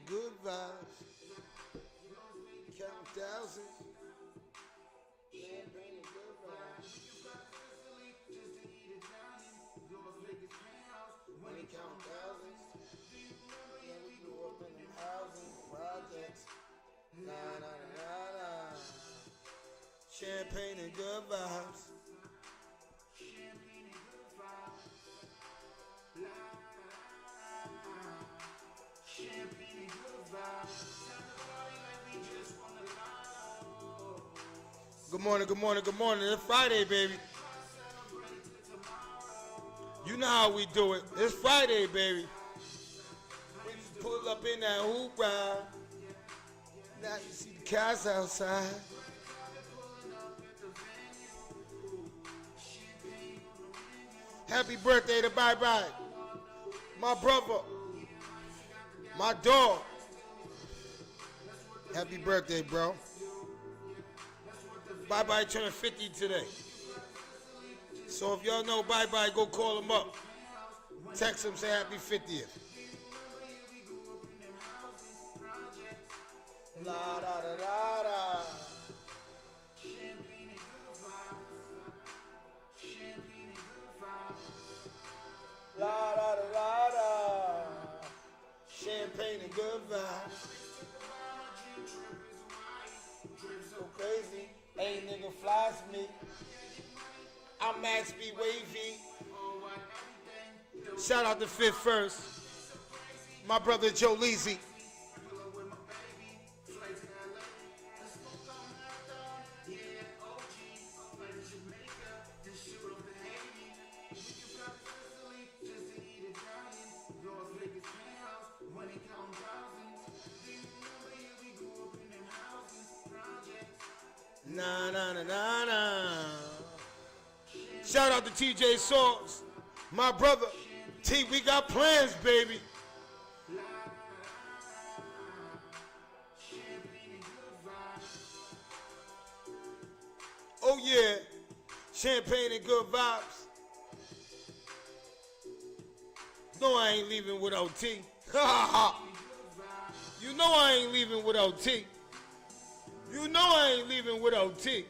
good vibes. Count thousands. Champagne and good vibes. Money count thousands. Yeah, we grew up in them housing projects. Nah, nah, nah, nah, nah. Champagne and good vibes. Champagne and good vibes. Good morning, good morning, good morning. It's Friday, baby. You know how we do it. It's Friday, baby. We just pull up in that hoop ride. Now you see the cats outside. Happy birthday to Bye Bye. My brother. My dog. Happy birthday, bro. Bye Bye turning 50 today. So if y'all know Bye Bye, go call him up. Text him, say happy 50th. La da da da da. La da da da da. Champagne and good vibes. So crazy. Ain't nigga flies me. I'm Max B Wavy. Shout out to Fifth First. My brother Joe Leezy. Nah, nah, nah, nah, nah. Shout out to TJ Sauce. My brother. T, we got plans, baby. Oh, yeah. Champagne and good vibes. No, I ain't leaving without T. You know I ain't leaving without T. You know I ain't leaving without T.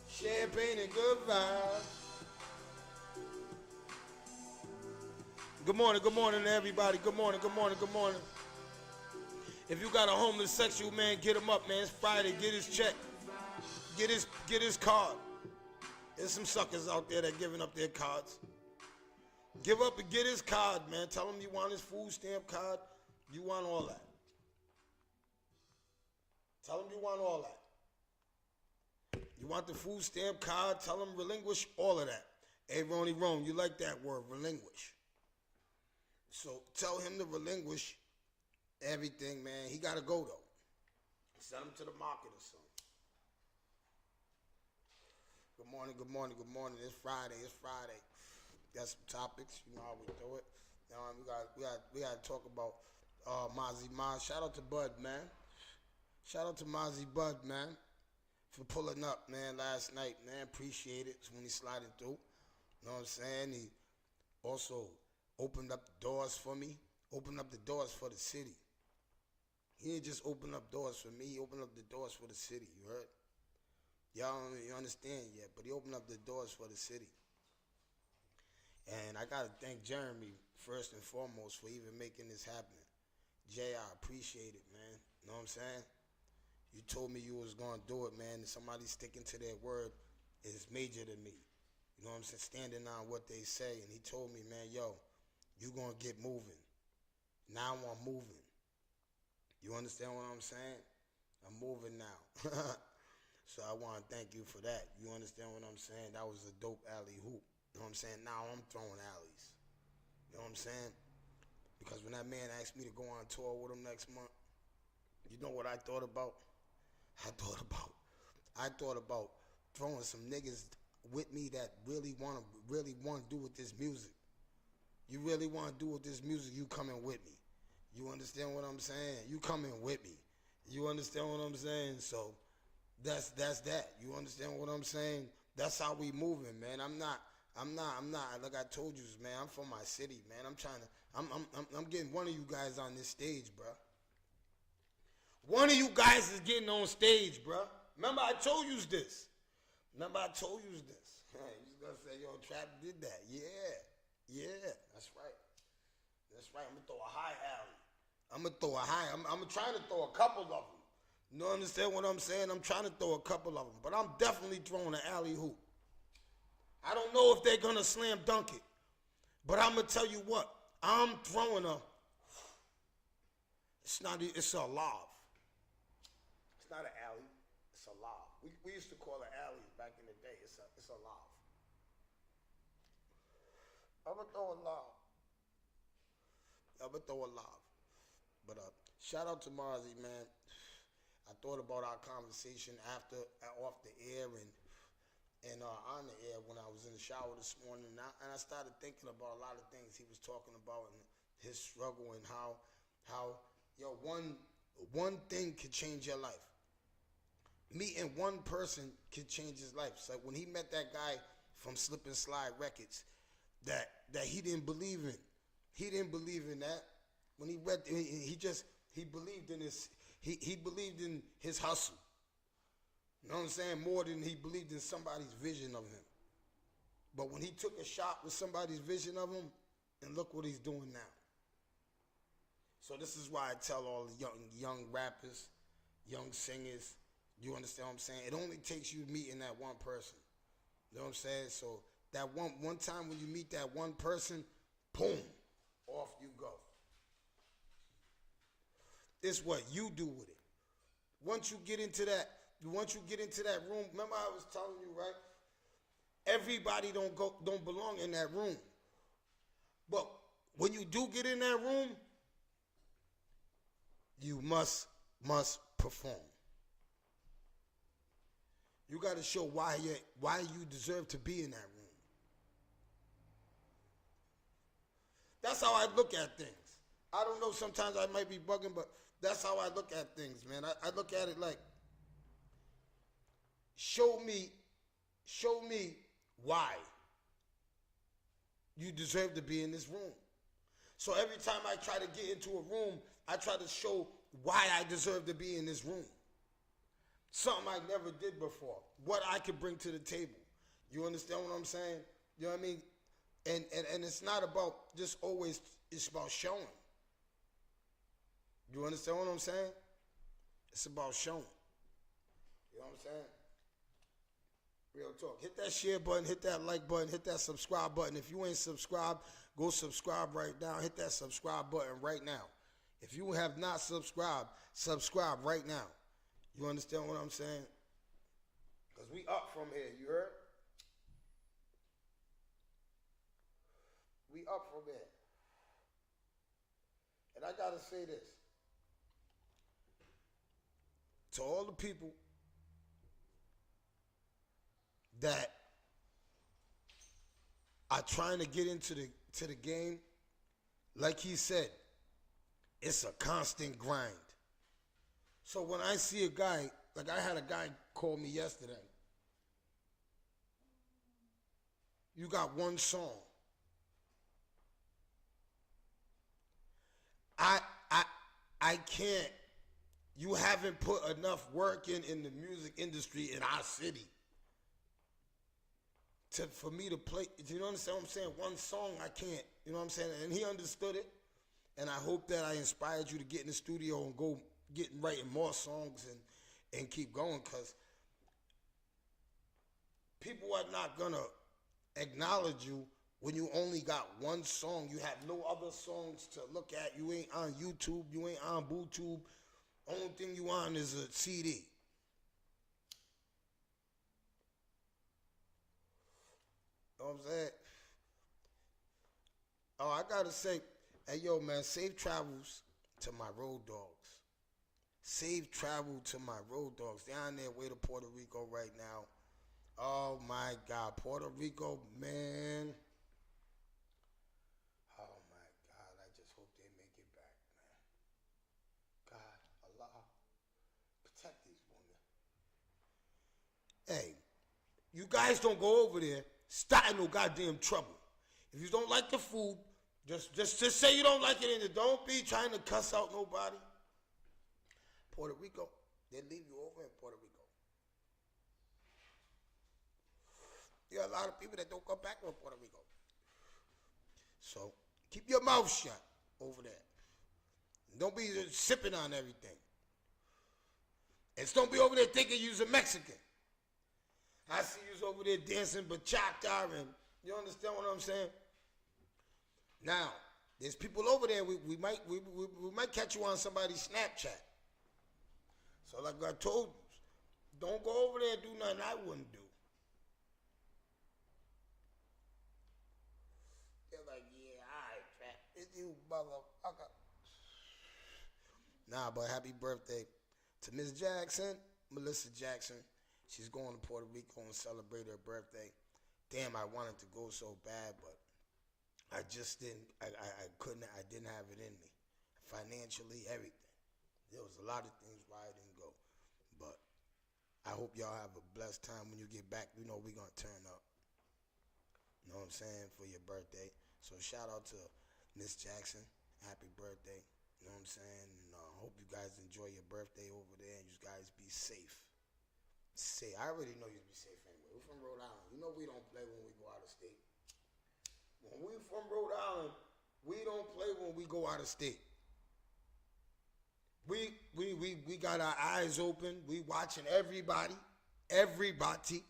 Champagne and good vibes. Good morning to everybody. Good morning, good morning, good morning. If you got a homeless sexual man, get him up, man. It's Friday. Get his check. Get his card. There's some suckers out there that giving up their cards. Give up and get his card, man. Tell him you want his food stamp card. You want all that. Tell him you want all that. You want the food stamp card. Tell him relinquish all of that. Hey, Ronnie Rome, you like that word, relinquish. So tell him to relinquish everything, man. He got to go, though. Send him to the market or something. Good morning, good morning, good morning. It's Friday. Got some topics. You know how we do it. We got to talk about Mozzie Maz. Shout out to Bud, man. Shout out to Mozzie Bud, man, for pulling up, man, last night, man. Appreciate it when he slided through. You know what I'm saying? He also opened up the doors for me. Opened up the doors for the city. He didn't just open up doors for me. He opened up the doors for the city. You heard? You understand yet, but he opened up the doors for the city. And I got to thank Jeremy, first and foremost, for even making this happen. Jay, I appreciate it, man. You know what I'm saying? You told me you was going to do it, man. And somebody sticking to their word is major to me. You know what I'm saying? Standing on what they say. And he told me, man, yo, you going to get moving. Now I'm moving. You understand what I'm saying? I'm moving now. So I want to thank you for that. You understand what I'm saying? That was a dope alley hoop. You know what I'm saying? Now I'm throwing alleys. You know what I'm saying? Because when that man asked me to go on tour with him next month, you know what I thought about? I thought about throwing some niggas with me that really want to do with this music. You really want to do with this music, you coming with me. You understand what I'm saying? You coming with me. You understand what I'm saying? So that's that. You understand what I'm saying? That's how we moving, man. I'm not I'm not. Like I told you, man. I'm from my city, man. I'm trying to. I'm getting one of you guys on this stage, bro. One of you guys is getting on stage, bro. Remember I told you this. Remember I told you this. You just gonna say, yo, Trap did that. Yeah, yeah. That's right. That's right. I'm gonna throw a high alley. I'm gonna throw a high. I'm trying to throw a couple of them. You know, understand what I'm saying? I'm trying to throw a couple of them, but I'm definitely throwing an alley hoop. I don't know if they're gonna slam dunk it, but I'm gonna tell you what. I'm throwing a. It's not. It's a lob. It's not an alley. It's a lob. We used to call it alleys back in the day. It's a lob. I'm gonna throw a lob. I'm gonna throw a lob. But shout out to Marzi, man. I thought about our conversation after off the air and on the air when I was in the shower this morning, and I started thinking about a lot of things he was talking about and his struggle and how yo one thing could change your life. Meeting one person could change his life. So when he met that guy from Slip and Slide Records, that he didn't believe in. He didn't believe in that. When he read, he believed in he believed in his hustle. You know what I'm saying? More than he believed in somebody's vision of him. But when he took a shot with somebody's vision of him, and look what he's doing now. So this is why I tell all the young rappers, young singers, you understand what I'm saying? It only takes you meeting that one person. You know what I'm saying? So that one time when you meet that one person, boom, off you go. It's what you do with it. Once you get into that room, remember I was telling you, right? Everybody don't belong in that room. But when you do get in that room, you must perform. You got to show why you deserve to be in that room. That's how I look at things. I don't know, sometimes I might be bugging, but that's how I look at things, man. I look at it like, show me why you deserve to be in this room. So every time I try to get into a room, I try to show why I deserve to be in this room. Something I never did before. What I could bring to the table. You understand what I'm saying? You know what I mean? And it's not about just always, it's about showing. You understand what I'm saying? It's about showing. You know what I'm saying? Real talk. Hit that share button, hit that like button, hit that subscribe button. If you ain't subscribed, go subscribe right now. Hit that subscribe button right now. If you have not subscribed, subscribe right now. You understand what I'm saying? Because we up from here, you heard? We up from here. And I got to say this. To all the people that are trying to get into the game, like he said, it's a constant grind. So when I see a guy, like I had a guy call me yesterday. You got one song. I can't. You haven't put enough work in the music industry in our city for me to play. Do you understand what I'm saying? One song, I can't. You know what I'm saying? And he understood it. And I hope that I inspired you to get in the studio and go get writing more songs and keep going, because people are not going to acknowledge you when you only got one song. You have no other songs to look at. You ain't on YouTube. You ain't on BooTube. Only thing you on is a CD. You know what I'm saying? Oh, I got to say, hey, yo, man, safe travels to my road dogs. Safe travel to my road dogs. They're on their way to Puerto Rico right now. Oh, my God. Puerto Rico, man. Oh, my God. I just hope they make it back, man. God, Allah, protect these women. Hey, you guys don't go over there. start in no goddamn trouble. If you don't like the food, just say you don't like it and don't be trying to cuss out nobody. Puerto Rico, they leave you over in Puerto Rico. You got a lot of people that don't come back from Puerto Rico. So keep your mouth shut over there. Don't be sipping on everything. And don't be over there thinking you's a Mexican. I see you's over there dancing bachata and you understand what I'm saying? Now, there's people over there, we might catch you on somebody's Snapchat. So like I told you, don't go over there and do nothing I wouldn't do. They're like, yeah, all right, Trap. It's you, motherfucker. Nah, but happy birthday to Miss Jackson, Melissa Jackson. She's going to Puerto Rico and celebrate her birthday. Damn, I wanted to go so bad, but I just didn't. I couldn't. I didn't have it in me. Financially, everything. There was a lot of things why I didn't go. But I hope y'all have a blessed time when you get back. You know we're going to turn up. You know what I'm saying? For your birthday. So shout out to Miss Jackson. Happy birthday. You know what I'm saying? And hope you guys enjoy your birthday over there and you guys be safe. I already know you'll be safe anyway. We're from Rhode Island. You know we don't play when we go out of state. When we from Rhode Island, we don't play when we go out of state. We got our eyes open. We watching everybody. Everybody.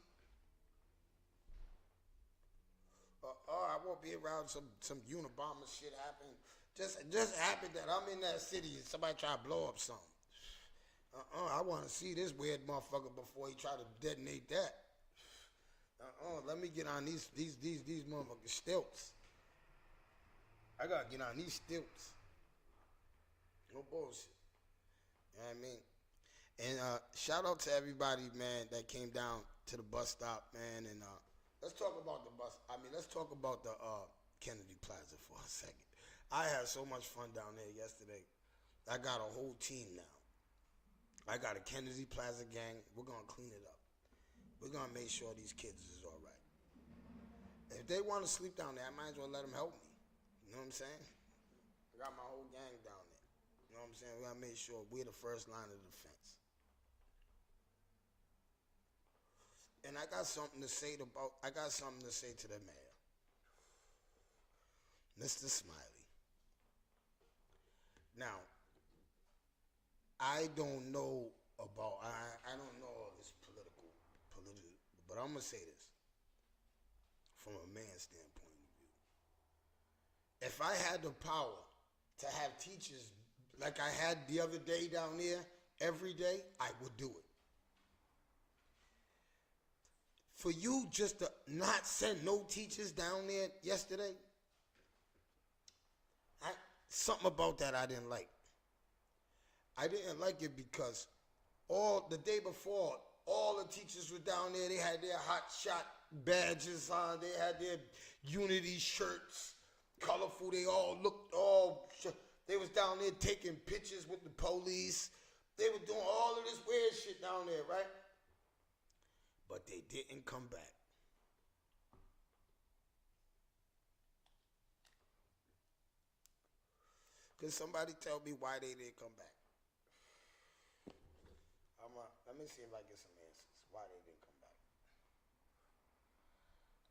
I won't be around some Unabomber shit happen. Just happened that I'm in that city and somebody try to blow up something. I want to see this weird motherfucker before he try to detonate that. Let me get on these motherfucking stilts. I gotta get on these stilts. No bullshit. You know what I mean? And shout out to everybody, man, that came down to the bus stop, man. And let's talk about the bus. Let's talk about the Kennedy Plaza for a second. I had so much fun down there yesterday. I got a whole team now. I got a Kennedy Plaza gang. We're gonna clean it up. We're gonna make sure these kids is all right. If they want to sleep down there, I might as well let them help me. You know what I'm saying? I got my whole gang down there. You know what I'm saying? We gotta make sure we're the first line of defense. And I got something to say to the mayor, Mr. Smiley. Now, I don't know about, I don't know all this political, but I'm gonna say this from a man's standpoint of view. If I had the power to have teachers like I had the other day down there every day, I would do it. For you just to not send no teachers down there yesterday, something about that I didn't like. I didn't like it because the day before, all the teachers were down there. They had their hot shot badges on. They had their unity shirts, colorful. They all looked they was down there taking pictures with the police. They were doing all of this weird shit down there, right? But they didn't come back. Can somebody tell me why they didn't come back? Let me see if I get some answers. Why they didn't come back?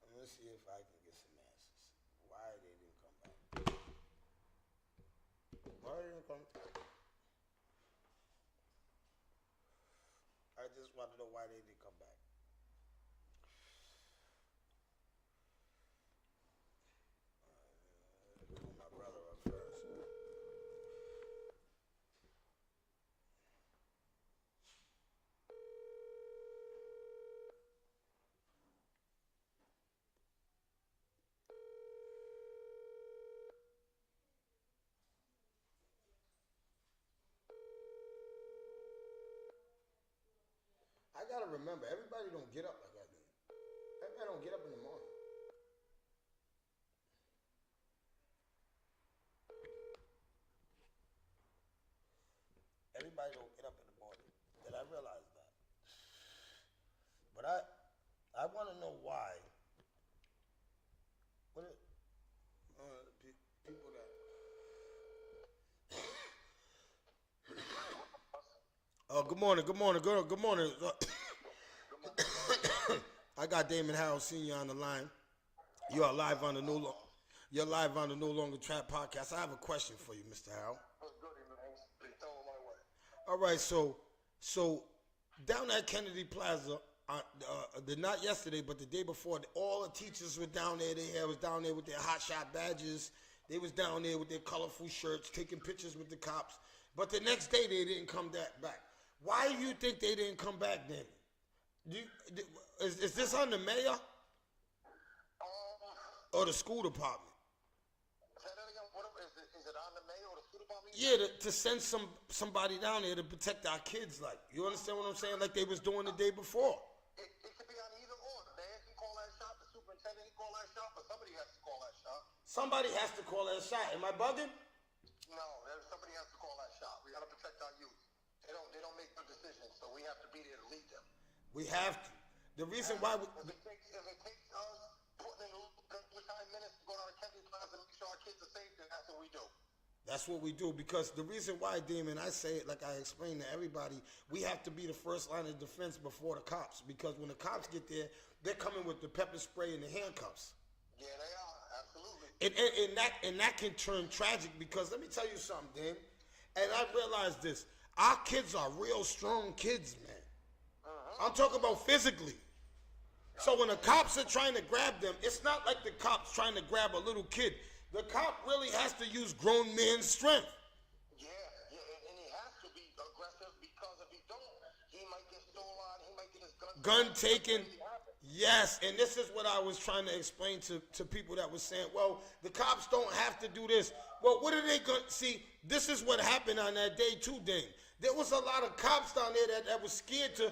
Let me see if I can get some answers. Why they didn't come back? Why they didn't come back? I just want to know why they didn't come back. Call my brother up first. I gotta remember, everybody don't get up like I do. Everybody don't get up in the morning. Everybody don't get up in the morning. Did I realize that? But I want to know why Good morning. Good morning. Good morning. I got Damon Harold Senior on the line. You are live on the You're live on the No Longer Trap podcast. I have a question for you, Mr. Harold. All right, so down at Kennedy Plaza, not yesterday, but the day before, all the teachers were down there. They was down there with their hot shot badges. They was down there with their colorful shirts, taking pictures with the cops. But the next day, they didn't come back. Why do you think they didn't come back then? Is this on the mayor or the school department? Is it on the mayor or the school department? Yeah, to send somebody down there to protect our kids. Like, you understand what I'm saying? Like they was doing the day before. It could be on either or. The mayor can call that shot, the superintendent can call that shot, but somebody has to call that shot. Somebody has to call that shot. Am I bugging? No, somebody has to call that shot. We got to protect our youth. They don't make good decisions, so we have to be there to lead them. We have to. The reason why if it takes us putting in 5 minutes to go down to Kennedy Plaza and make sure our kids are safe, then that's what we do. That's what we do, because the reason why, Damon, I say it like I explained to everybody, we have to be the first line of defense before the cops, because when the cops get there, they're coming with the pepper spray and the handcuffs. Yeah, they are, absolutely. And that can turn tragic, because let me tell you something, Dan, and I realized this, our kids are real strong kids, man. I'm talking about physically. So when the cops are trying to grab them, it's not like the cops trying to grab a little kid. The cop really has to use grown man's strength. Yeah, and he has to be aggressive, because if he don't, he might get stolen, he might get his gun taken. Yes, and this is what I was trying to explain to people that was saying, well, the cops don't have to do this. Well, what are they going to see? This is what happened on that day too, Dane. There was a lot of cops down there that was scared to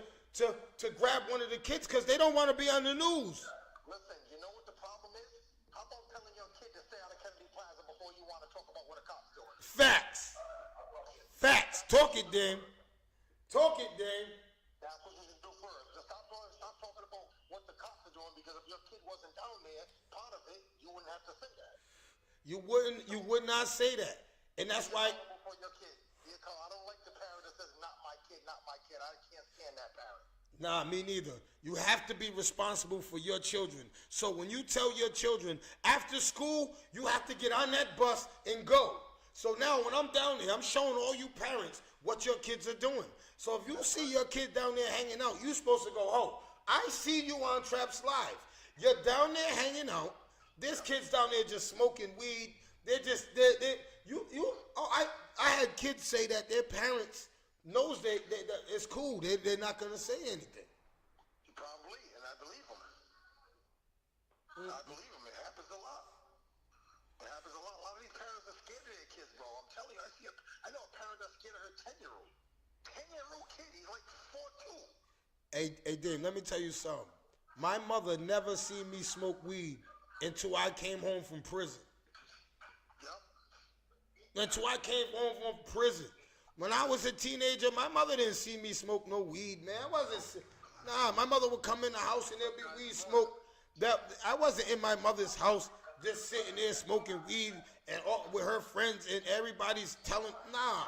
grab one of the kids because they don't want to be on the news. Listen, you know what the problem is? How about telling your kid to stay out of Kennedy Plaza before you want to talk about what a cop's doing? Facts. Talk it, Dame. Talk it, Dame. That's what you should do first. Just stop talking about what the cops are doing, because if your kid wasn't down there, part of it, you wouldn't have to say that. You would not say that. And that's why. For your kid. I don't like the parent that says, not my kid, not my kid. I can't stand that parent. Nah, me neither. You have to be responsible for your children. So when you tell your children, after school, you have to get on that bus and go. So now when I'm down there, I'm showing all you parents what your kids are doing. So if you see your kid down there hanging out, you're supposed to go, oh, I see you on Traps Live. You're down there hanging out. There's kids down there just smoking weed. I had kids say that their parents knows that it's cool. They're not going to say anything. Probably, and I believe them. I believe them. It happens a lot. It happens a lot. A lot of these parents are scared of their kids, bro. I'm telling you, I know a parent that's scared of her 10-year-old. 10-year-old kid, he's like 4'2". Hey, Dave, let me tell you something. My mother never seen me smoke weed until I came home from prison. Until I came home from prison. When I was a teenager, my mother didn't see me smoke no weed, man. My mother would come in the house and there'd be weed smoke. I wasn't in my mother's house just sitting there smoking weed and with her friends and everybody's telling, I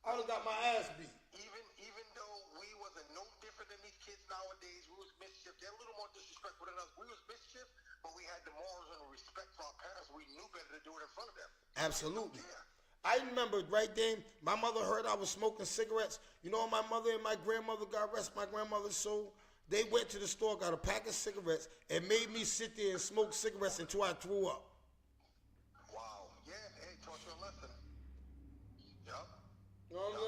done got my ass beat. Even though we wasn't no different than these kids nowadays, we was mischief. They're a little more disrespectful than us. We was mischief, but we had the morals and the respect for our parents. We knew better to do it in front of them. Absolutely. Yeah. I remember, right, Dame, my mother heard I was smoking cigarettes. You know, my mother and my grandmother, God rest my grandmother's soul, they went to the store, got a pack of cigarettes, and made me sit there and smoke cigarettes until I threw up. Wow. Yeah, hey, taught you a lesson. Yup. You know what I'm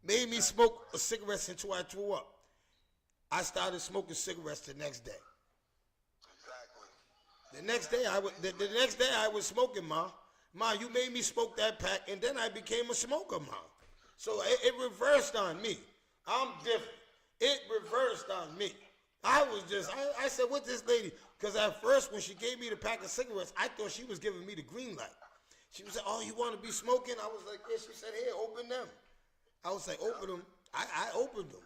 saying? Made me smoke cigarettes until I threw up. I started smoking cigarettes the next day. Exactly. The next day I was smoking, Ma. Ma, you made me smoke that pack, and then I became a smoker, Ma. So it reversed on me. I'm different. It reversed on me. I said, what this lady? Because at first, when she gave me the pack of cigarettes, I thought she was giving me the green light. She was like, oh, you want to be smoking? I was like, yeah. She said, here, open them. I was like, open them. I opened them.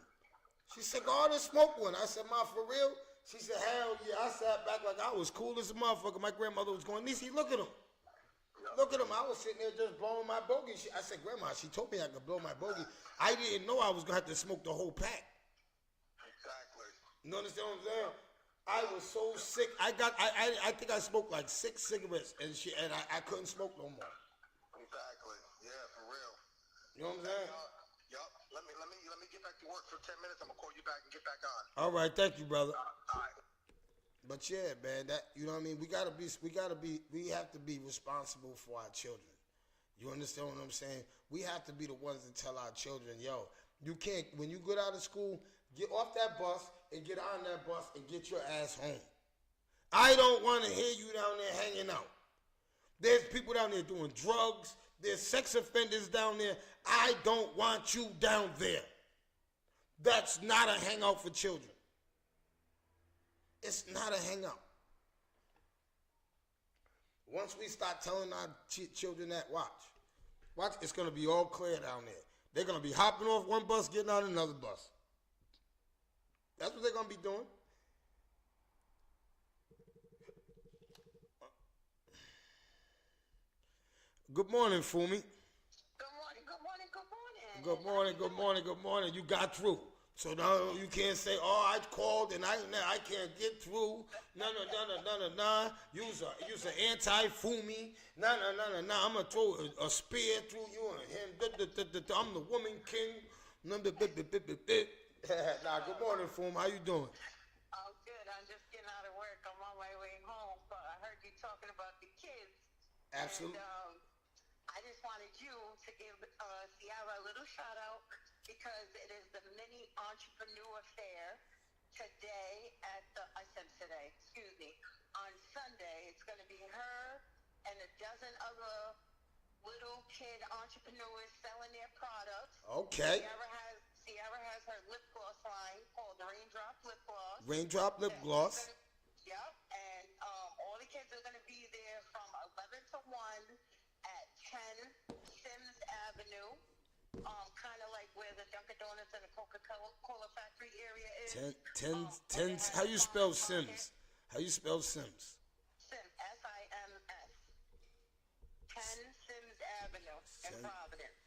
She said, go on and smoke one. I said, Ma, for real? She said, hell yeah. I sat back like I was cool as a motherfucker. My grandmother was going, Niecy, look at him. Look at him. I was sitting there just blowing my bogey. I said, Grandma, she told me I could blow my bogey. I didn't know I was going to have to smoke the whole pack. Exactly. You understand what I'm saying? I was so sick. I think I smoked like 6 cigarettes and I couldn't smoke no more. Exactly. Yeah, for real. You know what I'm saying? Yup. Let me get back to work for 10 minutes. I'm gonna call you back and get back on. All right, thank you, brother. All right. But yeah, man, that you know what I mean. We have to be responsible for our children. You understand what I'm saying? We have to be the ones to tell our children, yo, you can't. When you get out of school, get off that bus and get on that bus and get your ass home. I don't want to hear you down there hanging out. There's people down there doing drugs. There's sex offenders down there. I don't want you down there. That's not a hangout for children. It's not a hangout. Once we start telling our children that, watch, it's going to be all clear down there. They're going to be hopping off one bus, getting on another bus. That's what they're going to be doing. Good morning, Fumi. Good morning. You got through. So now you can't say, oh, I called and I can't get through. No. You's an anti-Fumi. No. I'm going to throw a spear through you and him. I'm the woman king. Nah, good morning, Fumi. How you doing? Oh, good. I'm just getting out of work. I'm on my way home. But I heard you talking about the kids. Absolutely. And I just wanted you to give Ciara a little shout out because it is the mini entrepreneur fair today on Sunday. It's going to be her and a dozen other little kid entrepreneurs selling their products. Okay. Ciara has her lip gloss line called Raindrop Lip Gloss. Raindrop Lip Gloss. Yep, and all the kids are going to be there from 11 to 1 at 10 Sims Avenue, kind of like where the Dunkin' Donuts and the Coca-Cola factory area is. 10. How you spell Sims? How you spell Sims? Sims, S-I-M-S. 10 Sims Avenue in Providence.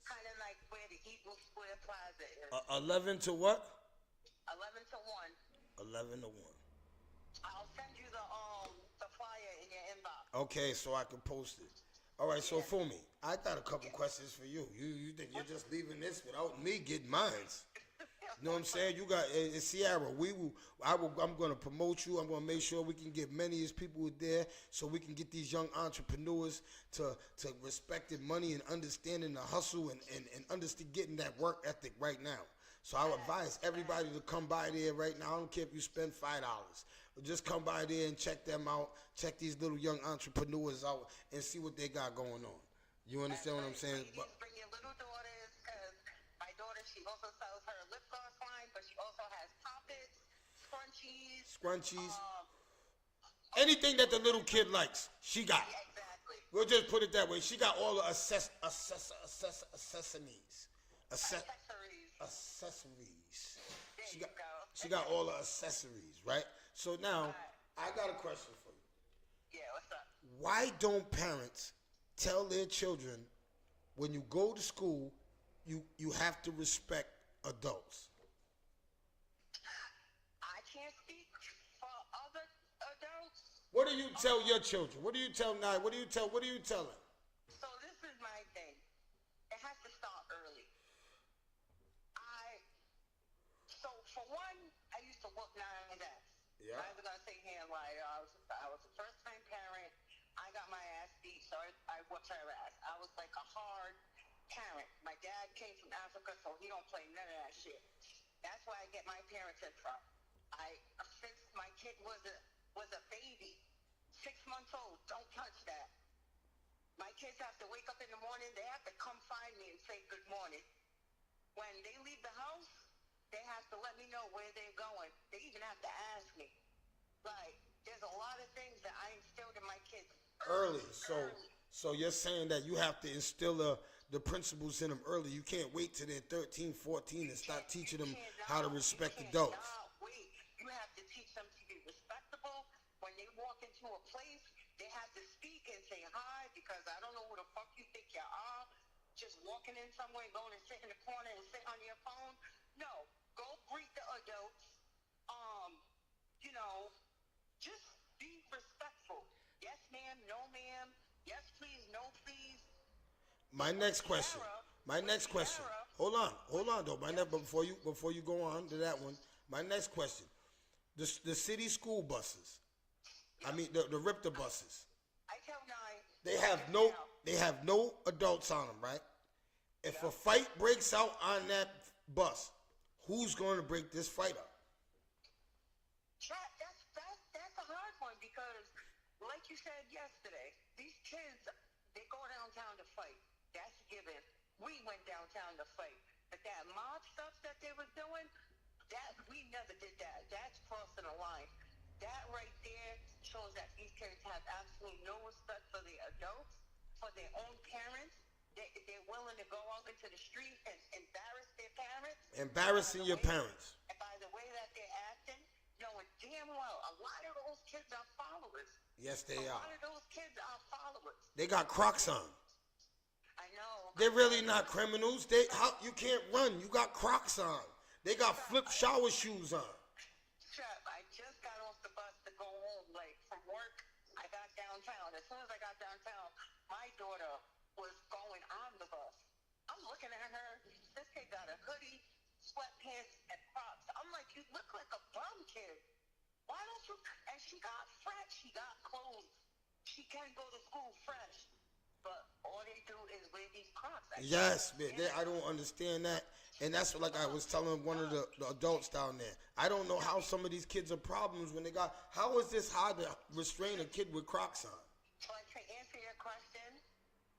Kind of like where the Eagle Square Plaza is. 11 to what? 11 to 1. 11 to 1. I'll send you the flyer in your inbox. Okay, so I can post it. All right, so for me, I got a couple questions for you. You think you're just leaving this without me getting mine? You know what I'm saying? You got Ciara. I'm going to promote you. I'm going to make sure we can get many as people there, so we can get these young entrepreneurs to respecting money and understanding the hustle and understand getting that work ethic right now. So I would advise everybody to come by there right now. I don't care if you spend $5. But just come by there and check them out. Check these little young entrepreneurs out and see what they got going on. You understand what I'm saying? Bring your little daughters, because my daughter, she also sells her lip gloss line, but she also has poppets, scrunchies. Anything that the little kid likes, she got. Yeah, exactly. We'll just put it that way. She got all the accessories. She got all the accessories, right? So now, I got a question for you. Yeah, what's up? Why don't parents tell their children when you go to school, you have to respect adults? I can't speak for other adults. What do you tell your children? What do you tell Nye? What do you tell them? So this is my thing. It has to start early. So for one, I used to whoop Nine's ass. Yeah. I was gonna say hand lie. I was a first time parent. I got my ass beat, so I whooped her ass. I was like a hard parent. My dad came from Africa, so he don't play none of that shit. That's where I get my parenting from. Since my kid was a baby, 6 months old, don't touch that. My kids have to wake up in the morning. They have to come find me and say good morning. When they leave the house, they have to let me know where they're going. They even have to ask me. Like, there's a lot of things that I instilled in my kids Early. So you're saying that you have to instill the principles in them early. You can't wait till they're 13, 14 and start teaching them how to respect adults. Wait. You have to teach them to be respectable. When they walk into a place, they have to speak and say hi, because I don't walking in somewhere and going to sit in the corner and sit on your phone. No, go greet the adults. You know, just be respectful. Yes, ma'am. No, ma'am. Yes, please. No, please. My next question. Hold on though. Before you go on to that one, my next question. The city school buses. I mean the RIPTA buses. I tell Nye. They have no adults on them, right? If a fight breaks out on that bus, who's going to break this fight up? That's a hard one because, like you said yesterday, these kids, they go downtown to fight. That's given. We went downtown to fight. But that mob stuff that they were doing, we never did that. That's crossing the line. That right there shows that these kids have absolutely no respect for the adults, for their own parents. They're willing to go out into the street and embarrass their parents. Embarrassing your parents. And by the way that they're acting, knowing damn well a lot of those kids are followers. Yes, they A are. lot of those kids are followers. They got Crocs on. I know. They're really not criminals. You can't run. You got Crocs on. They got flip shower shoes on. Chef, I just got off the bus to go home, like from work. I got downtown. As soon as I got downtown, my daughter was going on the bus. I'm looking at her. This kid got a hoodie, sweatpants, and Crocs. I'm like, you look like a bum kid. Why don't you? And she got fresh. She got clothes. She can go to school fresh. But all they do is wear these Crocs. Yes, man. I don't understand that. And that's what, like I was telling one of the adults down there. I don't know how some of these kids are problems when they got. How is this hard to restrain a kid with Crocs on? So to answer your question,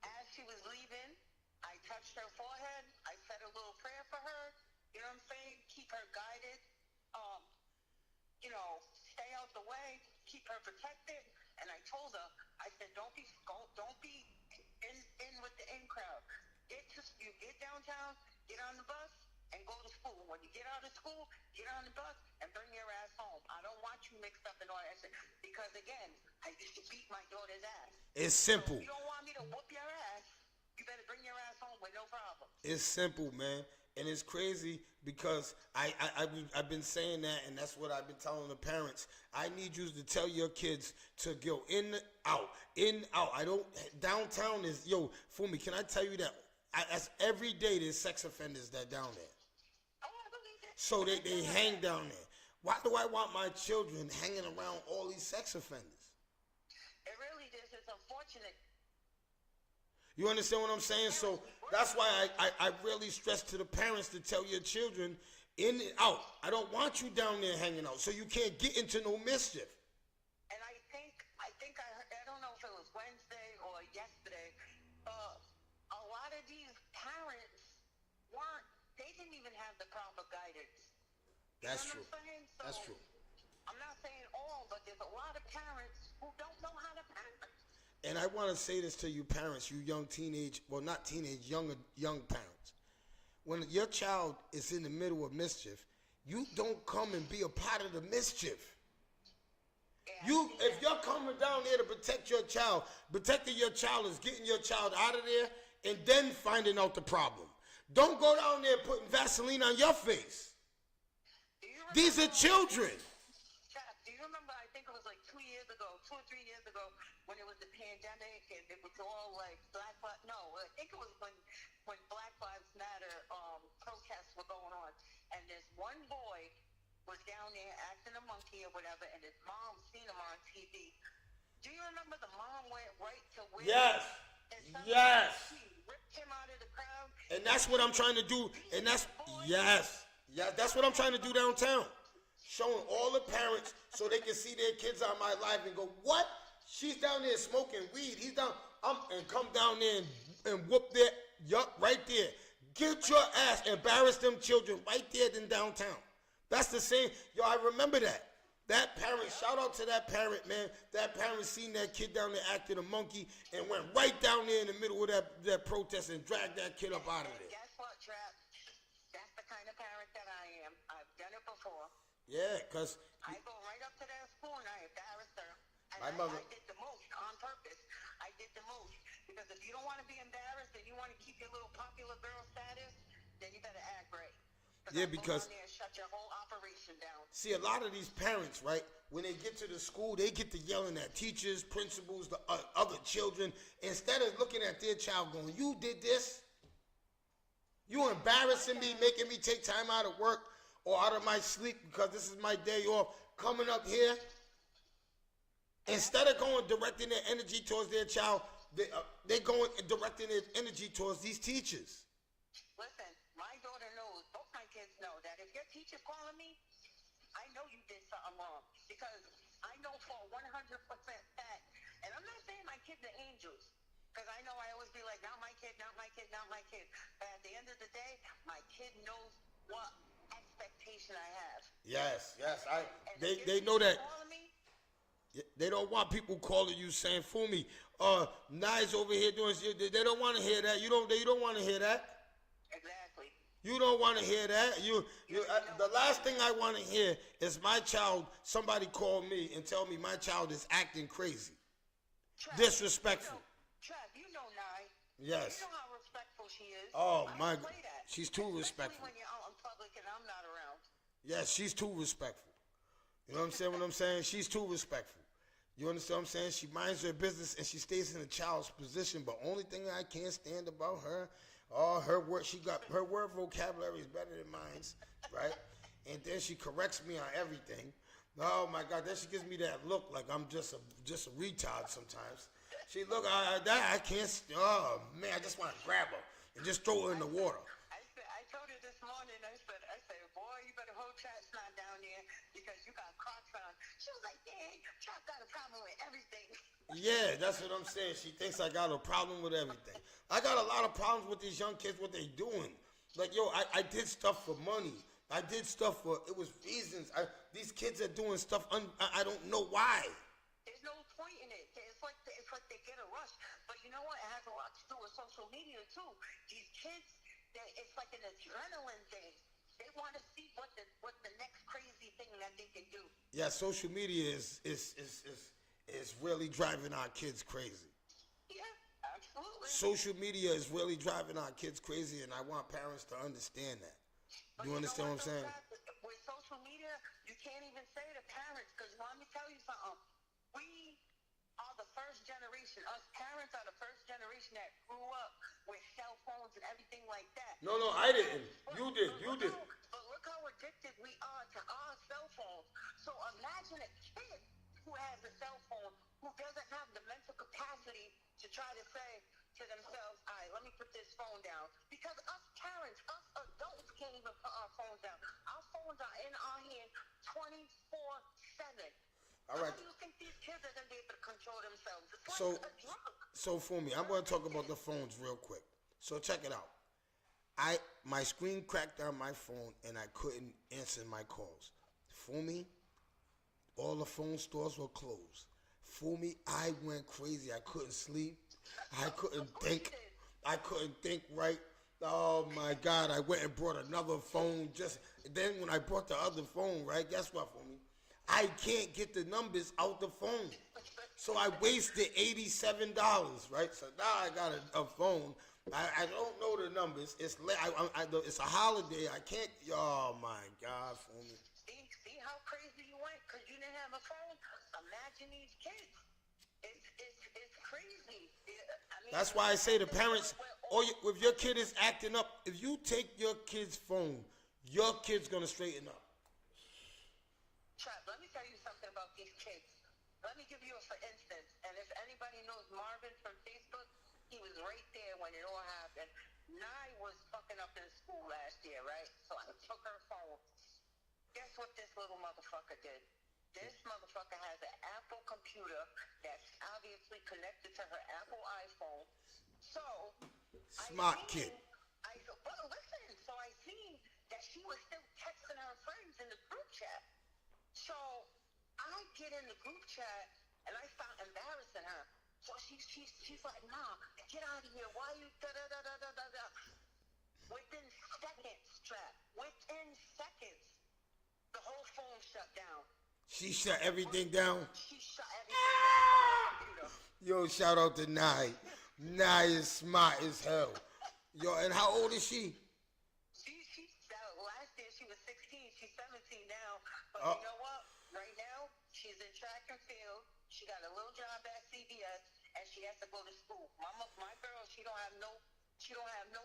as she was leaving, I touched her forehead. I said a little prayer for her. You know what I'm saying? Keep her guided. Stay out the way. Keep her protected. And I told her, I said, don't be in with the in crowd. You get downtown, get on the bus, and go to school. When you get out of school, get on the bus and bring your ass home. I don't want you mixed up in all that shit. Because again, I used to beat my daughter's ass. It's simple. So if you don't want me to whoop your ass, you better bring your ass home with no problem. It's simple, man. And it's crazy because I've been saying that, and that's what I've been telling the parents. I need you to tell your kids to go in, out. I don't, downtown is, Fumi, can I tell you that? That's every day there's sex offenders that down there. Oh, I believe it. So they hang down there. Why do I want my children hanging around all these sex offenders? It really is. It's unfortunate. You understand what I'm saying? So that's why I really stress to the parents to tell your children in and out. I don't want you down there hanging out so you can't get into no mischief. And I think I heard, I don't know if it was Wednesday or yesterday, a lot of these parents didn't even have the proper guidance. That's You know true. what I'm saying? So, That's true. I'm not saying all, but there's a lot of parents who don't know how to parent. And I want to say this to you parents, you young parents. When your child is in the middle of mischief, you don't come and be a part of the mischief. If you're coming down there to protect your child, protecting your child is getting your child out of there and then finding out the problem. Don't go down there putting Vaseline on your face. These are children. Do you remember, I think it was like 2 or 3 years ago, when it was the pandemic and it was all like I think it was when Black Lives Matter protests were going on. And this one boy was down there acting a monkey or whatever, and his mom seen him on TV. Do you remember the mom went right to where? Yes. She ripped him out of the crowd. And that's what I'm trying to do. And that's what I'm trying to do downtown. Showing all the parents so they can see their kids on my live and go, what? She's down there smoking weed. He's down, and come down there and whoop their, right there. Get your ass, embarrass them children right there in downtown. That's the same. I remember that. That parent, shout out to that parent, man. That parent seen that kid down there acting a monkey and went right down there in the middle of that protest and dragged that kid up out of there. Guess what, Trap? That's the kind of parent that I am. I've done it before. Yeah, because I go right up to that school and I embarrassed her. And my mother. I did the most on purpose. I did the most. Because if you don't want to be embarrassed and you you want to keep your little popular girl status, then you better act right. Yeah, I go because down there and shut your whole operation down. see, a lot of these parents, right, when they get to the school, they get to yelling at teachers, principals, the other children, instead of looking at their child going, you did this? You embarrassing me, making me take time out of work or out of my sleep because this is my day off, coming up here. Instead of going directing their energy towards their child, they going and directing their energy towards these teachers. Listen, my daughter knows, both my kids know that if your teacher's calling me, I know you did something wrong because I know for 100% fact, and I'm not saying my kids are angels, because I know I always be like, not my kid, not my kid, not my kid. But at the end of the day, my kid knows what expectation I have. Yes. And They know that. They don't want people calling you saying, "Fool me." Nice over here doing. They don't want to hear that. You don't want to hear that. Exactly. You don't want to hear that. The last thing I want to hear is my child. Somebody call me and tell me my child is acting crazy, disrespectful. You know Nye. Yes. You know how respectful she is. Oh I my don't God, play that. she's too Especially respectful. when you're out in public and I'm not around. Yes, she's too respectful. You know what I'm saying? What I'm saying? She's too respectful. You understand what I'm saying? She minds her business and she stays in a child's position. But only thing I can't stand about her, her word, her word vocabulary is better than mine, right? And then she corrects me on everything. Oh my God! Then she gives me that look like I'm just a retard sometimes. She look, I can't. Oh man, I just want to grab her and just throw her in the water. I told her this morning. I said, boy, you better hold Chat's not down there because you got Crocs on. She was like, dang, Chat got a problem with everything. Yeah, that's what I'm saying. She thinks I got a problem with everything. I got a lot of problems with these young kids, what they doing. Like, yo, I did stuff for money. I did stuff for, it was reasons. These kids are doing stuff, I don't know why. There's no point in it. It's like they get a rush. But you know what? It has a lot to do with social media, too. These kids, it's like an adrenaline thing. They want to see what the next crazy thing that they can do. Yeah, social media is really driving our kids crazy. Yeah, absolutely. Social media is really driving our kids crazy, and I want parents to understand that. But You understand what I'm saying? With social media, you can't even say to parents, because let me tell you something. We are the first generation. Us parents are the first generation that grew up with cell phones and everything like that. No, I didn't. You did. But look how addicted we are to our cell phones. So imagine a kid who has a cell phone who doesn't have the mental capacity to try to say to themselves, all right, let me put this phone down. Because us parents, us adults can't even put our phones down. Our phones are in our hand 24/7. All right. How do you think these kids are going to be able to control themselves? It's So, like a drug. so for me, I'm going to talk about the phones real quick. So check it out. My screen cracked on my phone and I couldn't answer my calls. For me, all the phone stores were closed. For me, I went crazy. I couldn't sleep. I couldn't think. I couldn't think right. Oh my God! I went and brought another phone. Then when I brought the other phone, right? Guess what? For me, I can't get the numbers out the phone. So I wasted $87, right? So now I got a phone. I don't know the numbers. It's late. It's a holiday. I can't. Oh my God, for me. See how crazy you went because you didn't have a phone? Imagine these kids. It's crazy. I mean, That's why I say to parents, if your kid is acting up, if you take your kid's phone, your kid's gonna straighten up. Trap, let me tell you something about these kids. Let me give you a for instance. And if anybody knows Marvin from Facebook, he was right there when it all happened. Nye was fucking up in school last year, right? So I took her phone. Guess what this little motherfucker did? This motherfucker has an Apple computer that's obviously connected to her Apple iPhone. So, Smart kid. Well, listen. So I seen that she was still texting her friends in the group chat. So I get in the group chat and I start embarrassing her. So she's like, nah, get out of here. Why you da-da-da-da-da-da? Within seconds, Trap. Within seconds, the whole phone shut down. She shut everything down. She shut everything down on the computer. Yo, shout out to Nye. Nye is smart as hell. Yo, and how old is she? She last year she was 16. She's 17 now. But Oh. you know what? Right now she's in track and field. She got a little job at CVS, and she has to go to school. My girl, she don't have no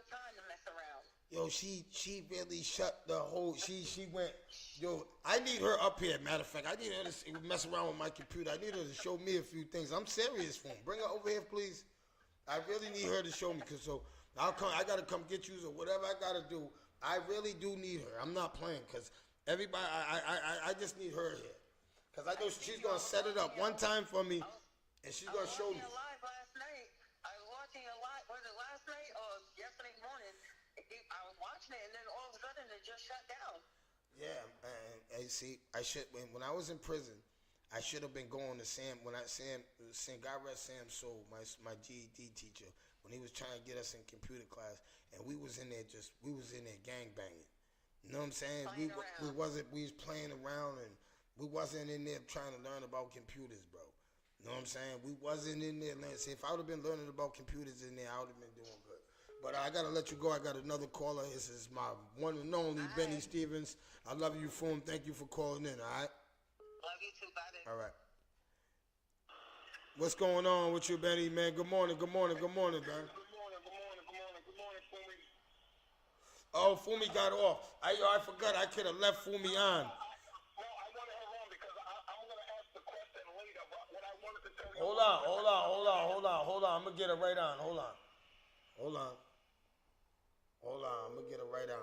time to mess around. Yo, she really shut the whole. She went. Yo, I need her up here. Matter of fact, I need her to mess around with my computer. I need her to show me a few things. I'm serious, for him. Bring her over here, please. I really need her to show me, cause so I'll come. I gotta come get you or whatever I gotta do. I really do need her. I'm not playing, cause everybody. I just need her here, cause I know she's gonna set it up one time for me, and she's gonna show me. I was watching you live last night. I was watching you live. Was it last night or yesterday morning? I was watching it, and then all of a sudden it just shut down. Yeah, and see, I should when I was in prison, I should have been going to Sam when God rest Sam Soul, my GED teacher, when he was trying to get us in computer class, and we was in there gang banging. You know what I'm saying? We was playing around, and we wasn't in there trying to learn about computers, bro. You know what I'm saying? We wasn't in there. See, if I would have been learning about computers in there, I would have been doing good. But I gotta let you go. I got another caller. This is my one and only Benny Stevens. I love you, Foom. Thank you for calling in. All right. Love you too, buddy. All right. What's going on with you, Benny, man? Good morning, man. Good morning, Fumi. Oh, Fumi got off. I forgot. I could have left Fumi on. No, I wanted her on because I'm going to ask the question later, but what I wanted to tell you... Hold on. I'm going to get her right on. Hold on. I'm going to get her right on.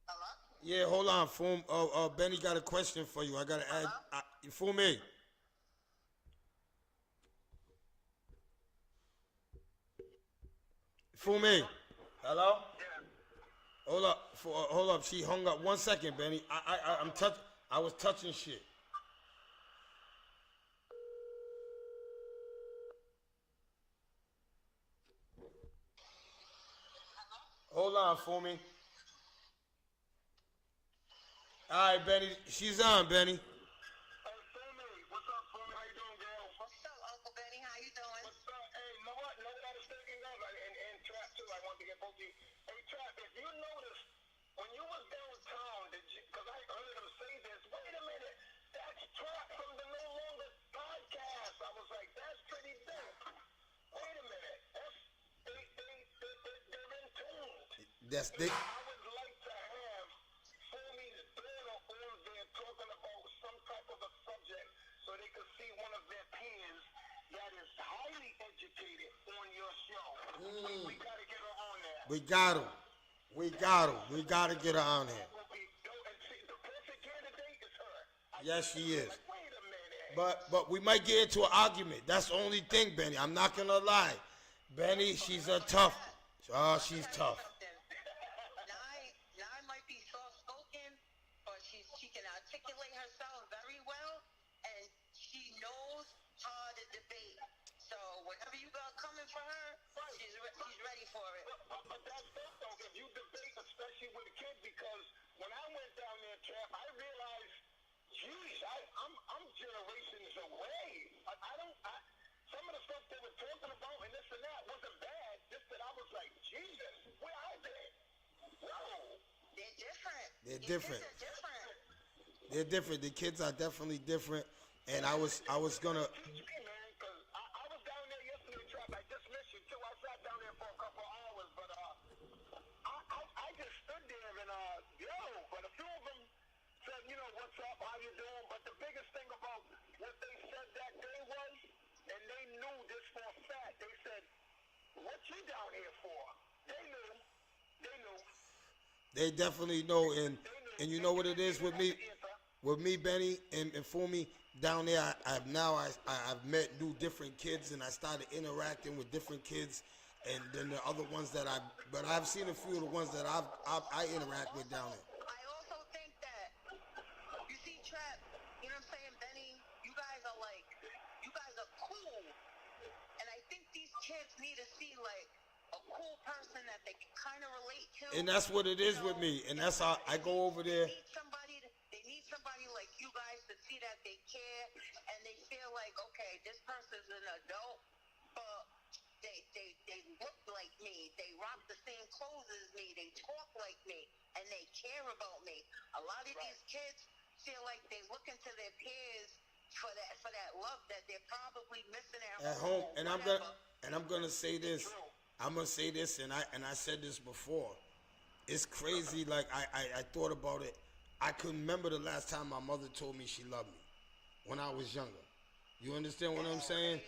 Hello? Yeah, hold on, Foom. Benny got a question for you. I got to add... Fumi. Fumi. Hello? Yeah. Hold up. She hung up. 1 second, Benny. I was touching shit. Hold on, Fumi. All right, Benny. She's on, Benny. Hey, Fumi. What's up, Fumi? How you doing, girl? What's up, Uncle Benny? How you doing? What's up? Hey, you know what? I was thinking of, and Trap, too. I wanted to get both of you. Hey, Trap, if you noticed, when you was downtown, because I heard him say this, wait a minute, that's Trap from the No Longer podcast. I was like, that's pretty dope. Wait a minute. They're in tune. That's the. I would like to have Fumi's daughter on there talking about some type of a subject so they could see one of their peers that is highly educated on your show. We got to get her on there. We got to. We got to get her on here. That will be dope. And see, the perfect candidate is her. Yes, she is. Like, wait a minute. But we might get into an argument. That's the only thing, Benny. I'm not gonna lie. Benny, she's a tough. Oh, she's tough. Nye might be soft-spoken, but she can articulate herself very well, and she knows how to debate. So whatever you got coming for her, she's ready for it. But that's dope, though, if you debate, especially with a kid, because when I went down there, Trap, I realized, geez, I'm generations away. Some of the stuff they were talking about and this and that wasn't bad. Just that I was like, Jesus, where are they? Whoa. They're different. They're These different. kids are different. They're different. The kids are definitely different. And I was gonna. Teach me, man, because I was down there yesterday, Trap. I just missed you, too. I sat down there for a couple of hours, but I just stood there and, but a few of them said, what's up, how you doing? But the biggest thing about what they said that day was, and they knew this for a fact, they said, what you down here for? They knew. They definitely know, and you know what it is with me, Benny and Fumi down there. I've met new different kids, and I started interacting with different kids, and then the other ones but I've seen a few of the ones that I interact with down there. I also think that, you see, Trap, you know what I'm saying, Benny, you guys are cool. And I need to see like a cool person that they can kind of relate to. And that's what it is with me. And that's how I go over there. They need somebody like you guys to see that they care and they feel like, okay, this person's an adult, but they look like me. They rock the same clothes as me. They talk like me, and they care about me. A lot of these kids feel like they look into their peers for that love that they're probably missing At home. And I'm gonna say this. I'm gonna say this, and I said this before. It's crazy. Like I thought about it. I couldn't remember the last time my mother told me she loved me when I was younger. You understand what I'm saying?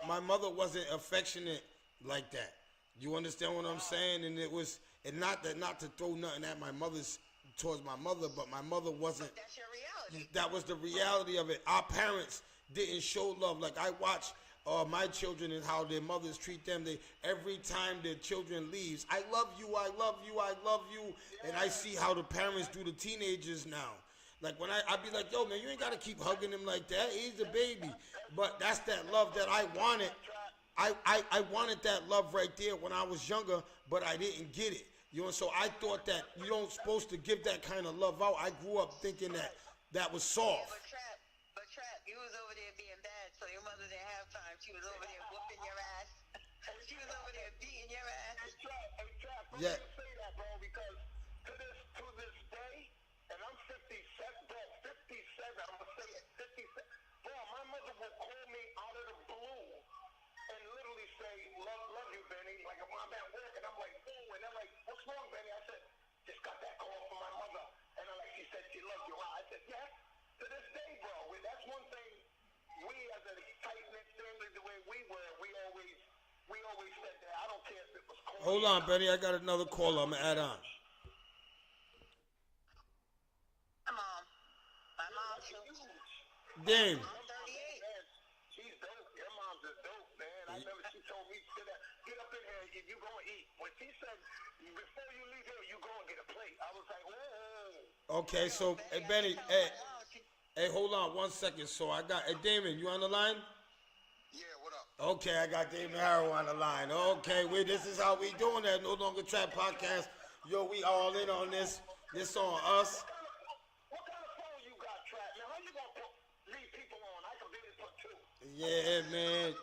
My mother wasn't affectionate like that. You understand what I'm saying? And it was, and not to throw nothing at my mother's towards my mother, but my mother wasn't. But that's your reality. That was the reality of it. Our parents didn't show love. Like I watch my children and how their mothers treat them. They every time their children leaves, I love you, I love you, I love you, and I see how the parents do the teenagers now. Like when I be like, yo man, you ain't gotta keep hugging him like that. He's a baby. But that's that love that I wanted. I wanted that love right there when I was younger, but I didn't get it. You know, so I thought that you don't supposed to give that kind of love out. I grew up thinking that was soft. But Trap, you was over there being bad, so your mother didn't have time. She was over there whooping your ass. She was over there beating your ass. Hey, Trap, Yeah. you say that, bro, because to this day, and I'm 57, bro, 57, I'm gonna say it, 57. Bro, my mother will call me out of the blue and literally say, love you, Benny. Like, when I'm at work, and I'm like, ooh, and they're like, what's wrong, Benny? I said, just got that call from my mother. And I'm like, she said she loved you. I said, yeah. To this day, bro, that's one thing we as a tight-knit family, the way we were, we always said that. I don't care if it was cold. Hold on, Benny. I got another caller. I'm gonna add on. My mom, too. Dame. I'm 38. Man, she's dope. Your mom's a dope, man. I remember she told me, get up in here if you gonna eat. When she said, before you leave here, you go and get a plate. I was like, whoa. Okay, so hey, Benny, hey, hold on 1 second. So I got Damon, you on the line? Yeah, what up? Okay, I got Damon Harrow on the line. Okay, this is how we doing that No Longer Trap podcast. Yo, we all in on this. This on us. What kind of phone you got, Trap? Now, how you gonna leave people on? I can barely put two. Yeah, man.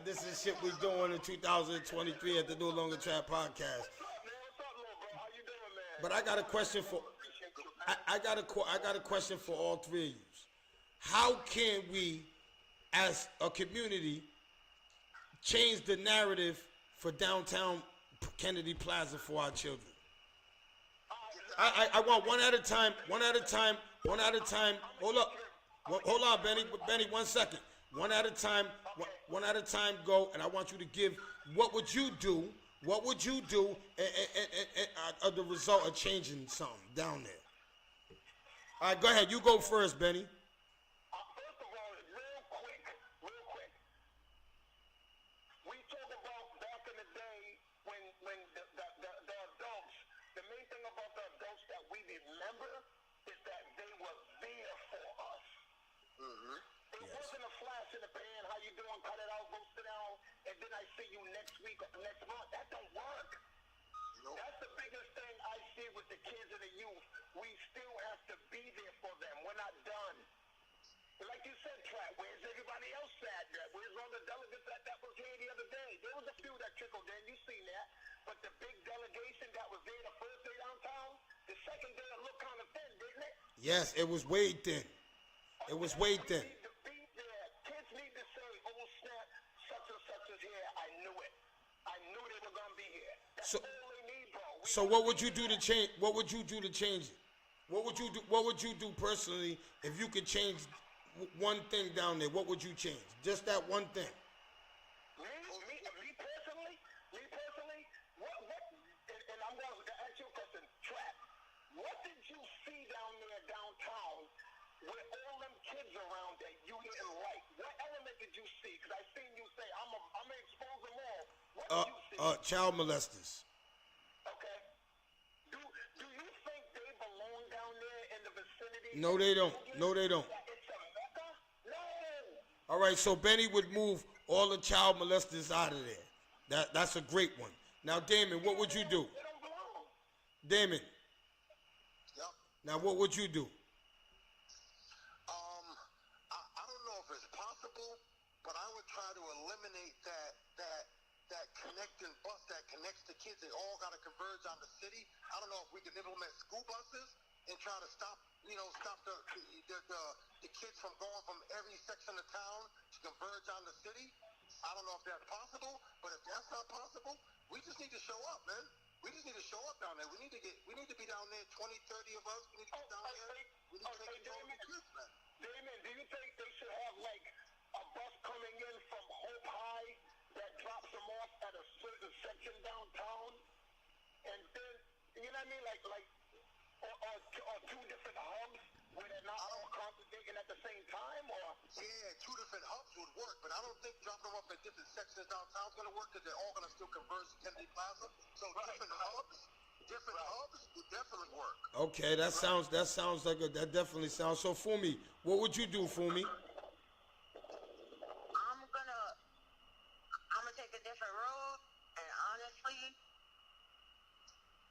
This is shit we doing in 2023 at the No Longer Trap podcast. What's up, man? What's up, little bro? How you doing, man? But I got a question for I got a question for all three of you. How can we, as a community, change the narrative for downtown Kennedy Plaza for our children? I want one at a time. Hold up. Hold on, Benny. Benny, 1 second. One at a time. One at a time. Go. And I want you to give. What would you do? What would you do? And the result of changing something down there. All right, go ahead. You go first, Benny. First of all, real quick. We talk about back in the day when the adults, the main thing about the adults that we remember is that they were there for us. It wasn't a flash in the pan, how you doing, cut it out, go sit down, and then I see you next week or next month. That don't work. That's the biggest thing I see with the kids and the youth. We still have to be there for them. We're not done. Like you said, Trap, where's everybody else at? Where's all the delegates that was here the other day? There was a few that trickled in. You seen that. But the big delegation that was there the first day downtown, the second day it looked kind of thin, didn't it? Yes, it was way thin. It was way thin. We need to be there. Kids need to say, oh, snap, such and such is here. I knew it. I knew they were going to be here. That's all they need, bro. So what would you do to change? What would you do to change it? What would you do? What would you do personally if you could change one thing down there? What would you change? Just that one thing. Me personally, what, and I'm going to ask you a question, Trap. What did you see down there downtown with all them kids around that you didn't like? What element did you see? Because I seen you say, I'm going to expose them all. What did you see? Child molesters. Okay. Do you think they belong down there in the vicinity? No, they don't. No, they don't. It's a mecca? No. All right, so Benny would move all the child molesters out of there. That's a great one. Now, Damon, what would you do? They don't belong. Damon, Yep. now what would you do? I don't know if it's possible, but I would try to eliminate that connecting bus that connects the kids. They all got to converge on the city. I don't know if we can implement school buses and try to stop the kids from going from every section of town to converge on the city. I don't know if that's possible, but if that's not possible, we just need to show up, man. We just need to show up down there. We need to be down there, 20, 30 of us. We need to be down there. We need to take control of the kids, man. Damon, do you think they should have like a bus coming in from Hope High that drops them off at a certain section downtown, and then you know what I mean, or two different hubs where they're not all congregating at the same time, or Yeah, two different hubs would work, but I don't think dropping them off at different sections downtown is going to work because they're all going to still converge to Kennedy Plaza. So different hubs would definitely work. Okay, that sounds like that definitely sounds. So, Fumi, what would you do, Fumi? I'm gonna take a different road, and honestly,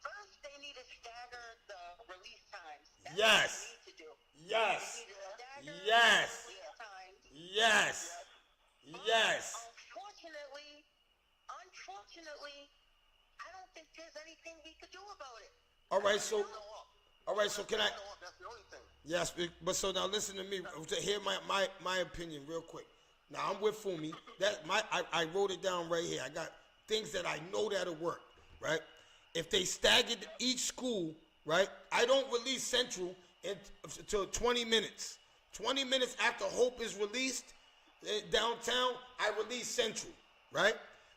first they need to stagger the release times. That's Yes. what they need to do. Yes. They need to stagger Yes. the release times. Yes. Yes. Unfortunately, I don't think there's anything we could do about it. All right, so can I? That's the only thing. Yes, but so now listen to me. To hear my opinion real quick. Now I'm with Fumi. I wrote it down right here. I got things that I know that'll work. Right? If they staggered each school, right? I don't release Central until 20 minutes. 20 minutes after Hope is released downtown, I release Central. Right?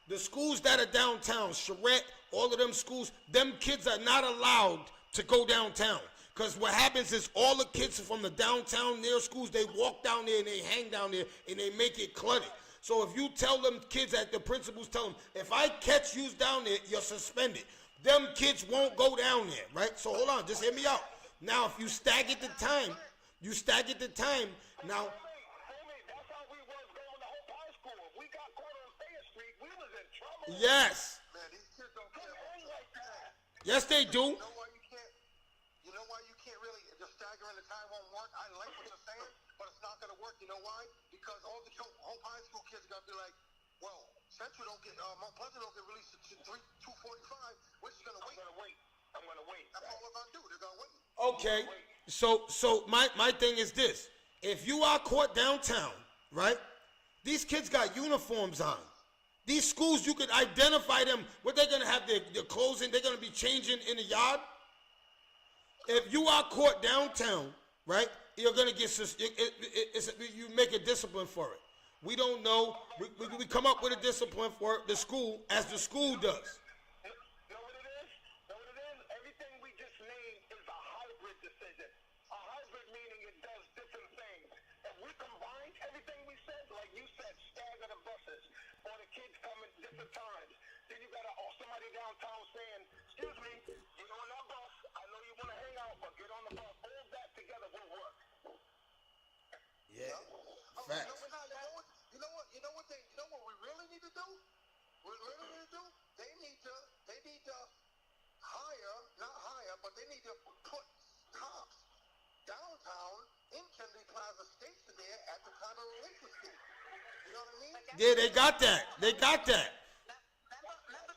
The schools that are downtown, Charette, all of them schools, them kids are not allowed to go downtown. Because what happens is all the kids from the downtown near schools, they walk down there and they hang down there and they make it cluttered. So if you tell them kids, at the principals tell them, if I catch you down there, you're suspended. Them kids won't go down there, right? So hold on, just hear me out. Now, if you stagger the time, now, Homie, that's how we was going to Hope High School. If we got caught on Thayer Street, we was in trouble. yes, Man, these kids don't care about Ain't like that. yes they do. You know why you can't really, the staggering the time won't work? I like what you're saying, but it's not going to work. You know why? Because all the Hope High School kids are going to be like, well, Central don't get, Mount Pleasant don't get released to 2:45. We're just going to wait. I'm gonna wait. That's all they're going to do. They're going to wait. Okay, so my thing is this. If you are caught downtown, right, these kids got uniforms on. These schools, you could identify them. What they're going to have their clothes in, they're going to be changing in the yard. If you are caught downtown, right, you're going to get, you make a discipline for it. We don't know. We come up with a discipline for the school as the school does. Know what it is? Everything we just named is a hybrid decision. A hybrid meaning it does different things. If we combine everything we said, like you said, stagger the buses, or the kids come at different times, then you got somebody downtown saying, excuse me, get on that bus. I know you want to hang out, but get on the bus. All that together will work. Yeah. You Facts. know what we really need to do? They need to hire, but they need to put cops downtown in Kennedy Plaza Station there at the time of relinquishment. You know what I mean? Yeah, they got that. Remember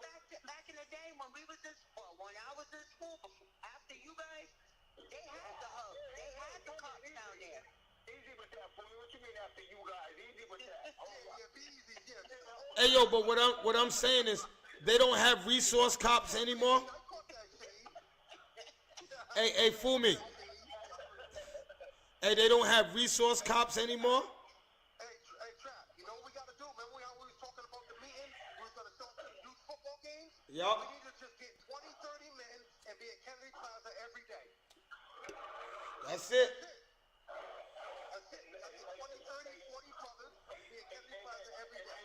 back in the day when when I was in school, after you guys, they had the hub. They had the cops down there. Easy with that, fool. What you mean after you guys? Easy with that. Yeah, be easy. Yeah. Hey yo, but what I'm saying is they don't have resource cops anymore. I caught that shade. Hey, fool me. Hey, they don't have resource cops anymore. Hey, Trap, you know what we got to do? Remember how we was talking about the meeting? We was going to start the youth football games? Yup. We need to just get 20, 30 men and be at Kennedy Plaza every day. That's it. That's it. 20, 30, 40 brothers be at Kennedy Plaza every day.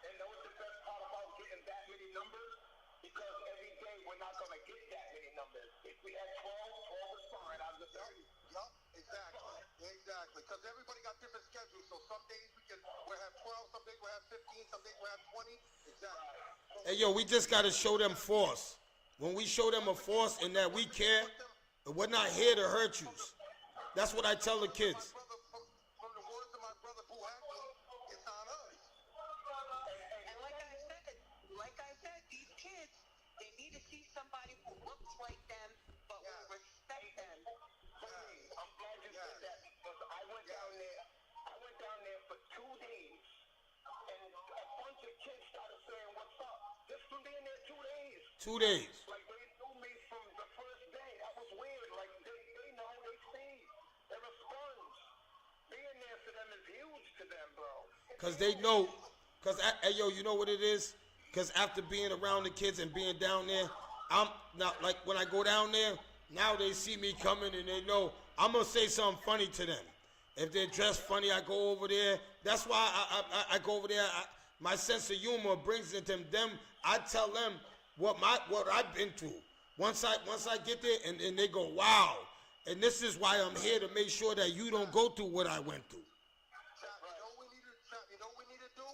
And know what the best part about getting that many numbers? Because every day we're not going to get that many numbers. If we had 12 is fine. I'm just telling you. Yup, exactly. Because everybody got different schedules. So some days we'll have 12, some days we'll have 15, Hey, yo, we just got to show them force. When we show them a force and that we care, we're not here to hurt you. That's what I tell the kids. From the words of my brother Boo Hackman, it's on us. And like I said, these kids, they need to see somebody who looks like them, but will respect them. I'm glad you said that because I went down there for 2 days, and a bunch of kids started saying, "What's up?" Just from being there 2 days. 2 days. Like they knew me from the first day. That was weird. Like they know, they see, they respond. Being there for them is huge to them, bro. Because they know, because, hey, yo, you know what it is? Because after being around the kids and being down there, I'm not, like, when I go down there, now they see me coming and they know I'm going to say something funny to them. If they're dressed funny, I go over there. That's why I go over there. My sense of humor brings it to them. I tell them what I've been through. Once I get there and they go, wow. And this is why I'm here, to make sure that you don't go through what I went through. You know what we need to do?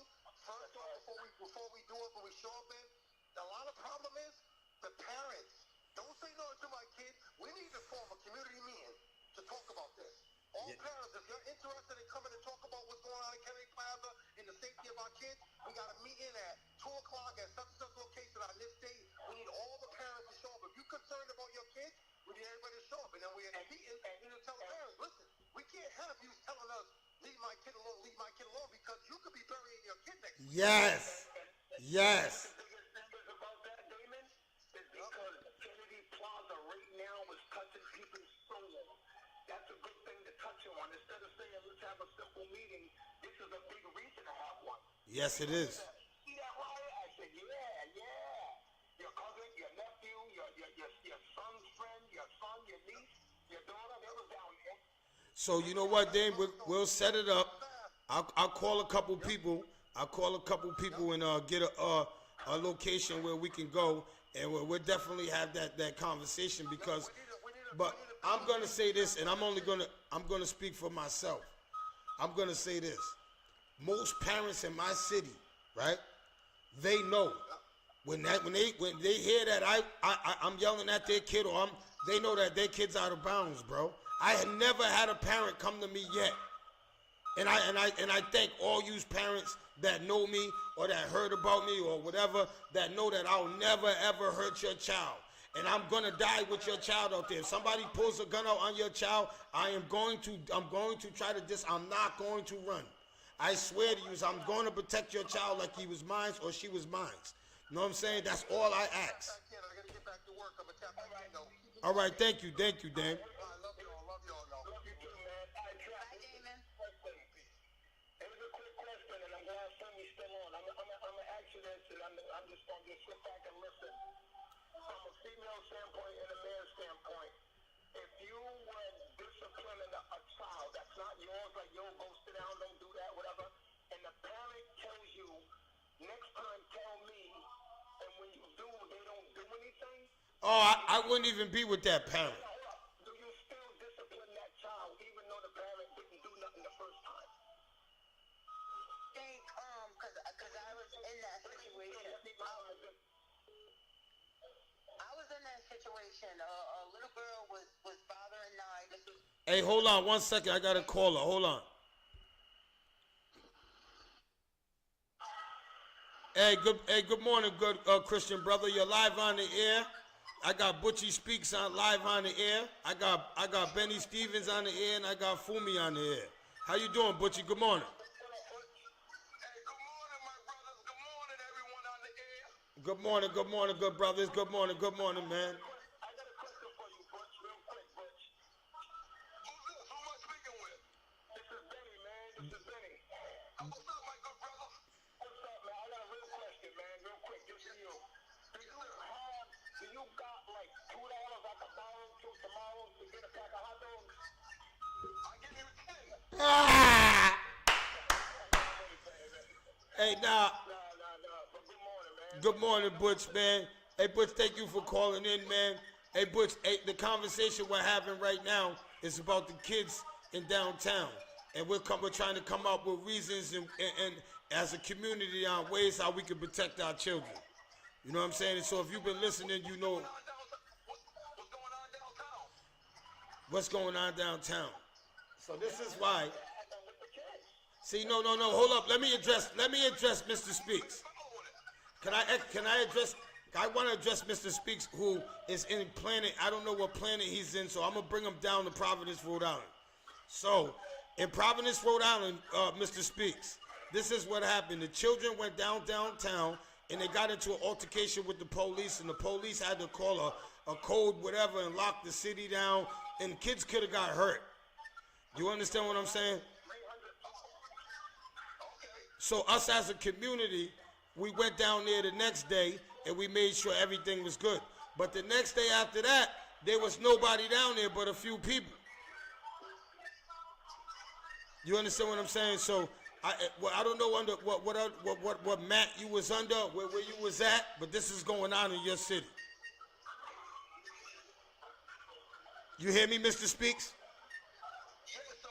First off, before we do it, when we show up, man, a lot of problem is the parents. Don't say no to my kid. We need to form a community meeting to talk about this. All parents, if you're interested in coming to talk about what's going on in Kennedy Plaza and the safety of our kids, we got a meeting at 2 o'clock at such and such location on this date. We need all the parents to show up. If you're concerned about your kids, we need everybody to show up. And then we're in a meeting, and you tell the parents, listen, we can't have you telling us, leave my kid alone, because you could be burying your kid next week. Yes. Yes. The biggest thing is about that, Damon, is because Kennedy Plaza right now is touching people's soul. That's a good thing to touch on. Instead of saying, let's have a simple meeting, this is a big reason to have one. Yes, it is. See that riot? I said, yeah. Your cousin, your nephew, your son's friend, your son, your niece, your daughter, they were down there. So you know what, Dave? We'll set it up. I'll call a couple people. And get a location where we can go, and we'll definitely have that conversation, because. But I'm gonna say this, and I'm gonna speak for myself. I'm gonna say this: most parents in my city, right? They know when they hear that I'm yelling at their kid, or they know that their kid's out of bounds, bro. I had never had a parent come to me yet, and I thank all you parents that know me or that heard about me or whatever, that know that I'll never ever hurt your child. And I'm gonna die with your child out there. If somebody pulls a gun out on your child, I'm going to try to I'm not going to run. I swear to you, I'm going to protect your child like he was mine or she was mine. You know what I'm saying? That's all I ask. I gotta get back to work. I'm gonna tap back in, though. All right, thank you, Dan. I love y'all. Love y'all. Love you too, man. Bye, Damon. It was a quick question, and I'm glad Sammy's still on. I'm gonna ask you this, and I'm just gonna sit back and listen. From a female standpoint and a male standpoint, if you were disciplining a child that's not yours, like, yo, go sit down, don't do that, whatever, and the parent tells you, next time tell me, and when you do, they don't do anything. Oh, I wouldn't even be with that parent. Hold up. Do you still discipline that child even though the parent didn't do nothing the first time? Think, cause I was in that situation. I was in that situation. A little girl was bothering Nye. This was. Hey, hold on 1 second. I got a caller. Hold on. Hey, good morning, good Christian brother. You're live on the air. I got Butchie Speaks on live on the air. I got Benny Stevens on the air, and I got Fumi on the air. How you doing, Butchie? Good morning. Hey, good morning, my brothers. Good morning, everyone on the air. Good morning, good brothers. Good morning, man. I got a question for you, Butch, real quick, Butch. Who's this? Who am I speaking with? This is Benny, man. This is Benny. What's up, my good brother? What's up, man? I got a real question, man. Real quick, just for you. Do you got like $2 I can borrow till tomorrow to get a pack of hot dogs? I'll give you 10. Ah! Hey, now. But good morning, man. Good morning, Butch, man. Hey, Butch, thank you for calling in, man. Hey, Butch, the conversation we're having right now is about the kids in downtown, and we're trying to come up with reasons as a community on ways how we can protect our children. You know what I'm saying? And so if you've been listening, you know what's going on downtown. So this is why. See, no. Hold up. Let me address Mr. Speaks. Can I address? I want to address Mr. Speaks, who is in planet. I don't know what planet he's in, so I'm gonna bring him down to Providence, Rhode Island. So, in Providence, Rhode Island, Mr. Speaks, this is what happened. The children went downtown and they got into an altercation with the police, and the police had to call a code, whatever, and lock the city down, and kids could have got hurt. You understand what I'm saying? So us as a community, we went down there the next day and we made sure everything was good. But the next day after that, there was nobody down there but a few people. You understand what I'm saying? So I don't know under what mat you was under, where you was at, but this is going on in your city. You hear me, Mr. Speaks? Yeah, so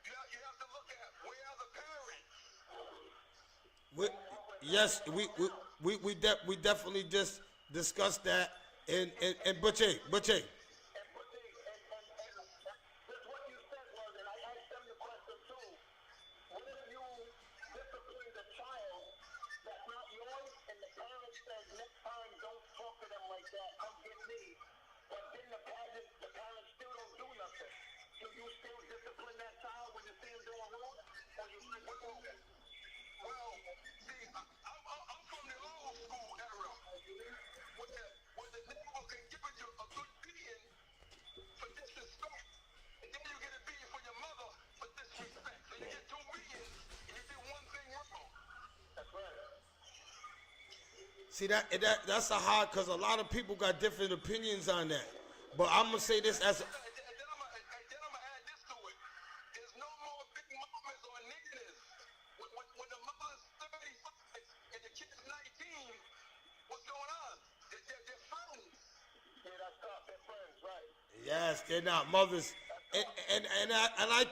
you have to look at where are the parents? Yes, we definitely just discussed that, and Butchie. And what you said was, and I asked them the question too, what if you discipline the child that's not yours, and the parent says next time don't talk to them like that, come get me, but then the parents still don't do nothing. Do you still discipline that child when you see him doing wrong, or you remove him? Well, see, I'm from the old school era, where the neighbor can give you a good beating for disrespect, and then you get a beating for your mother for disrespect. So you get 2 beatings, and you did one thing wrong. That's right. See that's a hard, because a lot of people got different opinions on that. But I'm gonna say this as a, And then I'm gonna add this to it. There's no more big mamas or niggas. When the mother's 35 and the kid's 19, what's going on? They're friends. Yeah, that's tough. They're friends, right? yes, they're not mothers, and I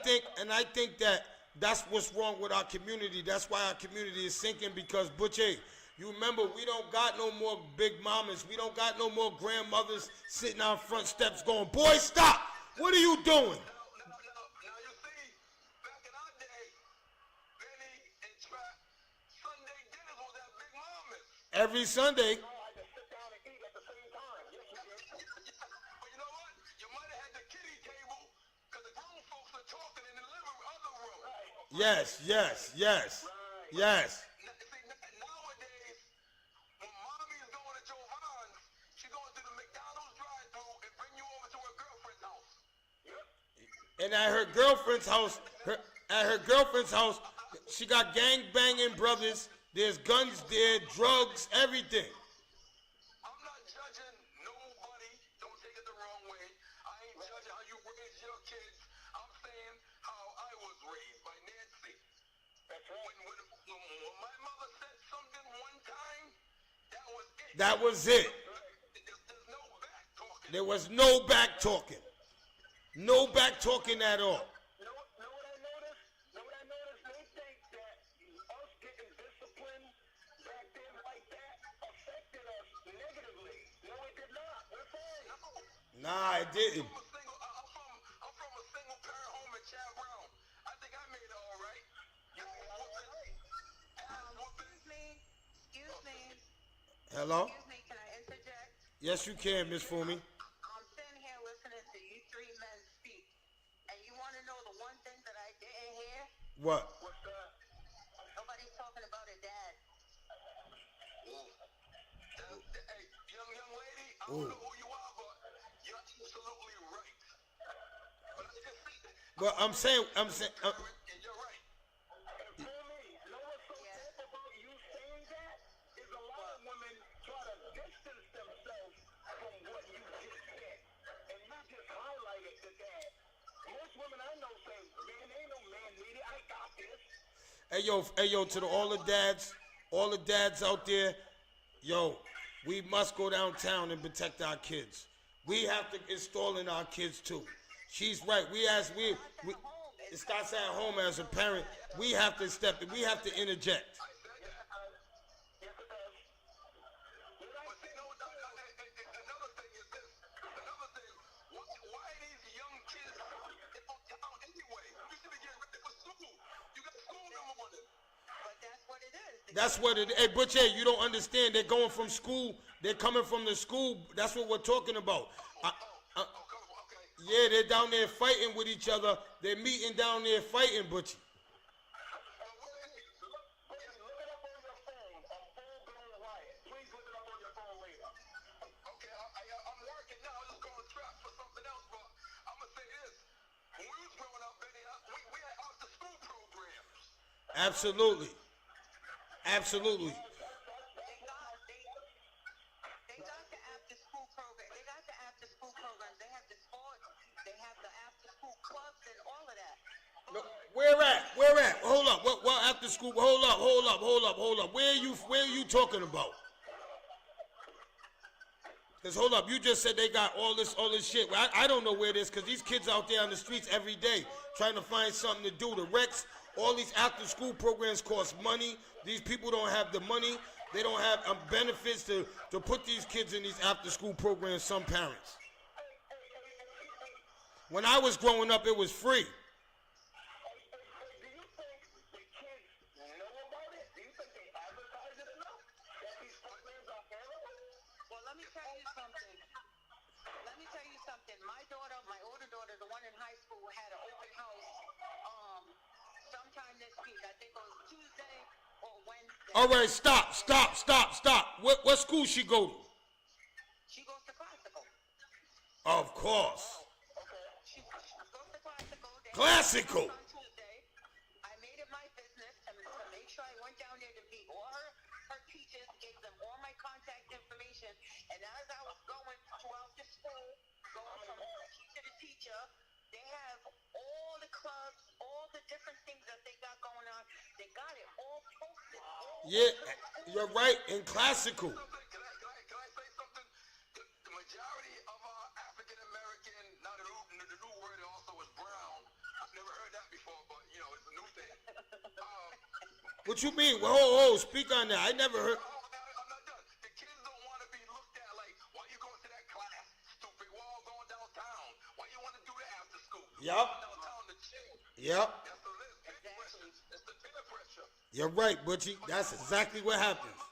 think that that's what's wrong with our community. That's why our community is sinking, because Butchie, you remember, we don't got no more big mamas. We don't got no more grandmothers sitting on front steps going, boy, stop. What are you doing? Now you see, back in our day, Benny and Trap, Sunday dinners was at Big Mama's. Every Sunday. I had to sit down and eat at the same time. Yes, you did. But you know what? You might have had the kiddie table, because the grown folks are talking in the other room. Yes. See, nowadays, when mommy is going to Jovan's, she's going to the McDonald's drive-thru and bring you over to her girlfriend's house. And at her girlfriend's house, she got gang banging brothers. There's guns there, drugs, everything. I'm not judging nobody. Don't take it the wrong way. I ain't judging how you raise your kids. I'm saying how I was raised by Nancy. That's right. When my mother said something one time, that was it. That was it. There's no back talking. There was no back talking. No back talking at all. Know what I noticed? They think that us getting disciplined back then like that affected us negatively. No, it did not. We're fine. Nah, it didn't. I'm from a single parent home in Chad Brown. I think I made it all right. Excuse me. Hello? Excuse me, can I interject? Yes, you can, Miss Fumi. I'm sitting here listening to you 3 men speak, and you want to know the one thing that I didn't hear? What? What's that? Nobody's talking about a dad. Hey, young lady, I don't know who you are, but you're absolutely right. But I just see that. But I'm saying, And you're right. And for me, know what's so tough about you saying that? Is a lot of women try to distance themselves from what you just said. And you just highlighted the dad. Most women I know say, man, ain't no man needed. I got this. hey yo, to all the dads out there, yo, we must go downtown and protect our kids. We have to install in our kids too. She's right. It starts at home as a parent. We have to interject. That's what it. Hey, Butch, hey, you don't understand. They're going from school. They're coming from the school. That's what we're talking about. Okay. Yeah, they're down there fighting with each other. They're meeting down there fighting, Butchie. Look it up on your phone. A full-blown riot. Please look it up on your phone later. Okay, I'm working now. I'm just going track for something else, but I'm gonna say this: when we was growing up, Benny, we had after-school programs. Absolutely. Absolutely. They got the after school program. They got the after school programs. They have the sports. They have the after school clubs and all of that. No, where at? Where at? Hold up. What after school? Hold up. Where are you talking about? Cause hold up, you just said they got all this shit. Well, I don't know where it is, cause these kids out there on the streets every day trying to find something to do. The Rex, all these after school programs cost money. These people don't have the money. They don't have benefits to put these kids in these after school programs, some parents. When I was growing up, it was free. Do you think the kids know about it? Do you think they advertise it enough that these programs are available? Well, let me tell you something. My daughter, my older daughter, the one in high school, had an open house sometime this week. I think it was Tuesday or Wednesday. All right, stop. What school she go to? She goes to classical. Of course. She goes to classical. They Classical. On Tuesday, I made it my business to make sure I went down there to meet all her teachers, gave them all my contact information, and as I was going throughout the school, going from teacher to teacher, they have all the clubs, all the different things that they got going on. They got it all posted. Yeah, you're right. In classical. Can I say something? The majority of our African American, now the new word also is brown. I've never heard that before, but you know it's a new thing. What you mean? Whoa, speak on that. I never heard. I'm not done. The kids don't want to be looked at like, why you going to that class? Stupid. We're all going downtown. Why you want to do that after school? Yup. Downtown to chill. Yep. That's what it is. Peer pressure. It's the peer pressure. You're right, Butchie. That's exactly what happens. My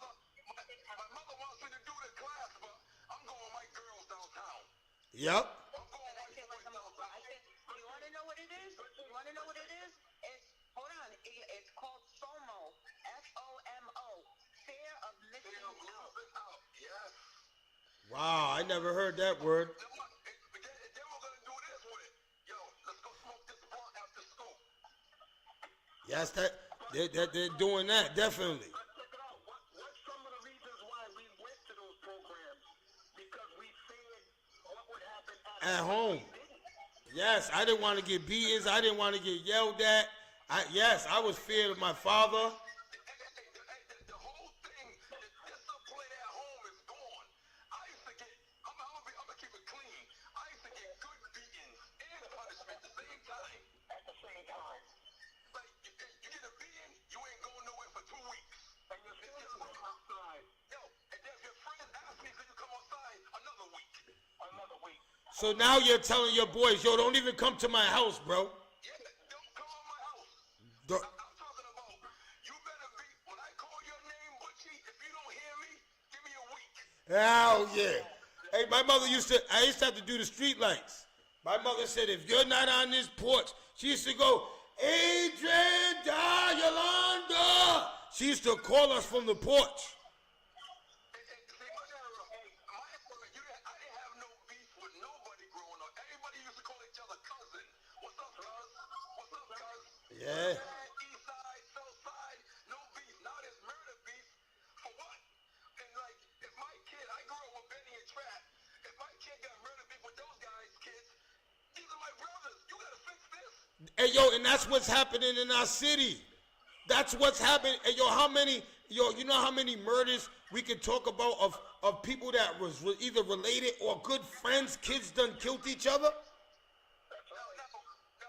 mother wants me to do the class, but I'm going with my girls downtown. Yep. I'm going with my boys downtown. I said, you want to know what it is? It's, hold on, it's called FOMO, FOMO, fear of missing out. Yes. Wow, I never heard that word. Then we're going to do this with it. Yo, let's go smoke this blunt after school. Yes, they're doing that, definitely. Let's check it out. What's some of the reasons why we went to those programs? Because we feared what would happen At home. Yes, I didn't want to get beatings. I didn't want to get yelled at. I was feared of my father. The whole thing, the discipline at home is gone. I used to get, I'm gonna keep it clean. I used to get good beatings and punishment at the same time. Like, you get a beating, you ain't going nowhere for 2 weeks. And you're still going outside Yo, and then if your friends ask me, can you come outside another week? So now you're telling your boys, yo, don't even come to my house, bro. Yeah, don't come on my house. Don't- I'm talking about, you better be, when I call your name, Butchie, if you don't hear me, give me a week. Hell yeah. Hey, I used to have to do the street lights. My mother said, if you're not on this porch, she used to go, Adrian da Yolanda. She used to call us from the porch. See, my era, I didn't have no beef with nobody growing up. Everybody used to call each other cousin. What's up, cuz? What's up, cuz? Yeah. East side, south side, no beef. Now there's murder beef. For what? And like, if my kid, I grew up with Benny and Trap. If my kid got murder beef with those guys' kids, these are my brothers. You gotta fix this. Hey, yo, and that's what's happening in our city. That's what's happening. Hey, yo, you know how many murders we can talk about of people that was either related or good friends, kids done killed each other? Now,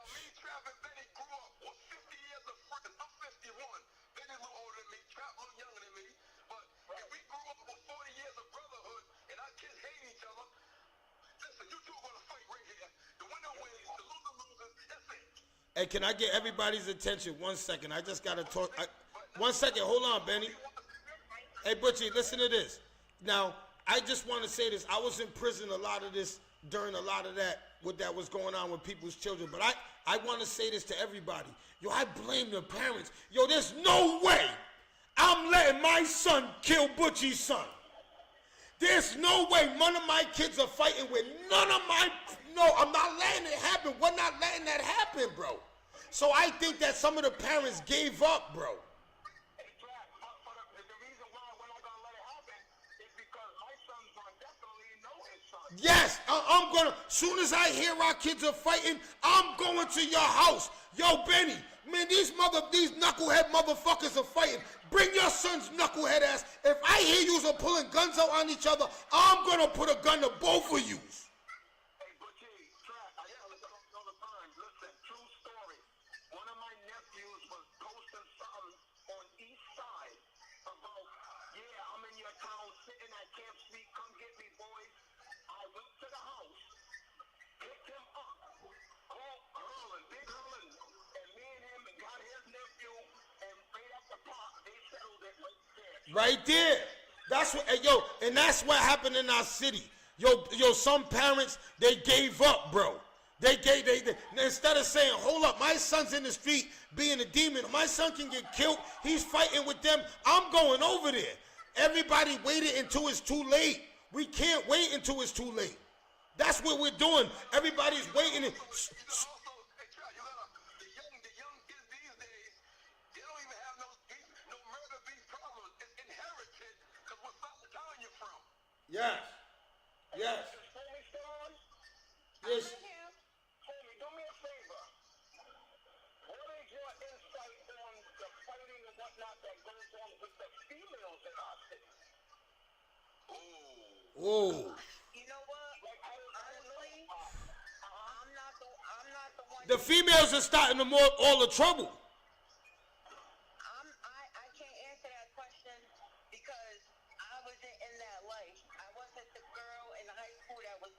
me, Trap, and Benny grew up with 50 years of friends. I'm 51. Benny a little older than me. Trap a little younger than me. But if we grew up with 40 years of brotherhood and our kids hate each other, listen, you two are going to fight right here. The winner wins, the loser loses. That's it. Hey, can I get everybody's attention 1 second? I just got to talk. But 1 second. Hold on, Benny. Hey, Butchie, listen to this. Now, I just want to say this. I was in prison during a lot of that, what that was going on with people's children. But I want to say this to everybody. Yo, I blame the parents. Yo, there's no way I'm letting my son kill Butchie's son. There's no way none of my kids are fighting with none of my... No, I'm not letting it happen. We're not letting that happen, bro. So I think that some of the parents gave up, bro. Hey, Jack, the reason why we're not going to let it happen is because my son's going to definitely know his son. Yes, I'm gonna. Soon as I hear our kids are fighting, I'm going to your house. Yo, Benny, man, these knucklehead motherfuckers are fighting. Bring your son's knucklehead ass. If I hear you are pulling guns out on each other, I'm gonna put a gun to both of you. Hey, Butchie, Jack, I tell this all the time. Listen, true story. One of my nephews was posting something on East Side about, yeah, I'm in your town sitting at Camp Street. Come get me, boys. I went to the house, picked him up, called Harlan, Big Harlan, and me and him got his nephew, and right at the park, they settled it right there. Right there. That's what. Yo, and that's what happened in our city. Yo, some parents, they gave up, bro. They instead of saying, hold up, my son's in the street being a demon. My son can get killed. He's fighting with them. I'm going over there. Everybody waited until it's too late. We can't wait until it's too late. That's what we're doing. Everybody's waiting. Also, hey, Chuck, you gotta, the young kids these days, they don't even have no murder beef problems. It's inherited because what side of town you're from. Yes. Yes. Is Homie still on? Yes. Homie, do me a favor. What is your insight on the fighting and whatnot that goes on with the females in our city? Oh. You know what? Honestly, I'm not the one. The females are starting to more all the trouble. I can't answer that question because I wasn't in that life. I wasn't the girl in high school that was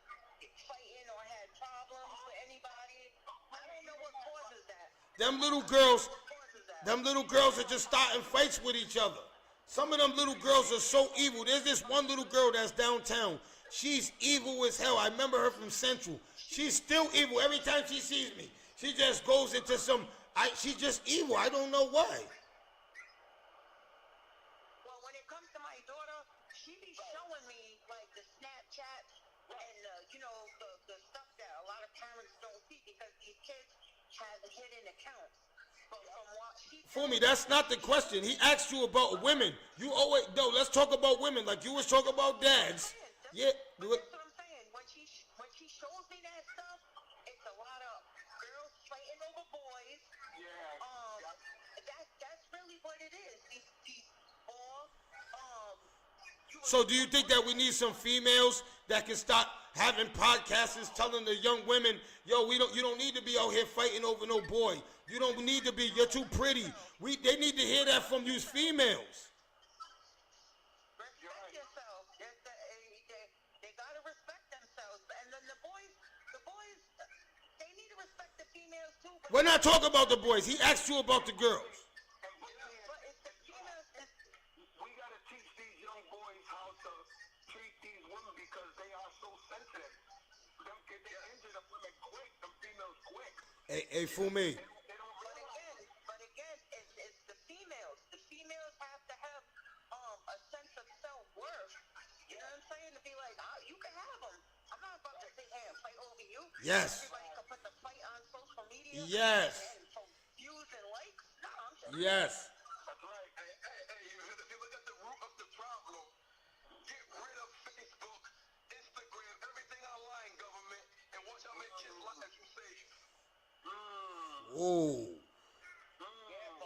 fighting or had problems with anybody. I don't know what causes that. Them little girls are just starting fights with each other. Some of them little girls are so evil. There's this one little girl that's downtown. She's evil as hell. I remember her from Central. She's still evil. Every time she sees me, she just goes into she's just evil. I don't know why. Well, when it comes to my daughter, she be showing me like the Snapchats and the stuff that a lot of parents don't see because these kids have hidden accounts. But from what she Fumi, that's not the question. He asked you about women. You always no. Let's talk about women, like you was talking about dads. Yeah. That's what I'm saying. When she shows me that stuff, it's a lot of girls fighting over boys. Yeah. That's really what it is. These all So do you think that we need some females that can start having podcasts telling the young women, yo, you don't need to be out here fighting over no boy. You don't need to be. You're too pretty. They need to hear that from you females. respect yourself. They gotta respect themselves. And then the boys, they need to respect the females too. We're not talking about the boys. He asked you about the girls. But it's the females. We got to teach these young boys how to treat these women because they are so sensitive. Them kids, they injure the women quick, them females quick. Hey, Fumi. They don't realize. But again, it's the females. The females have to have a sense of self-worth. You know what I'm saying? To be like, you can have them. I'm not about to sit here and fight over you. Yes. Everybody can put the fight on social media. Yes. And for views and likes. No, I'm just Yes. That's right. Hey, if you look at the root of the problem, get rid of Facebook, Instagram, everything online, government, and watch how many kids' lives you save. Oh.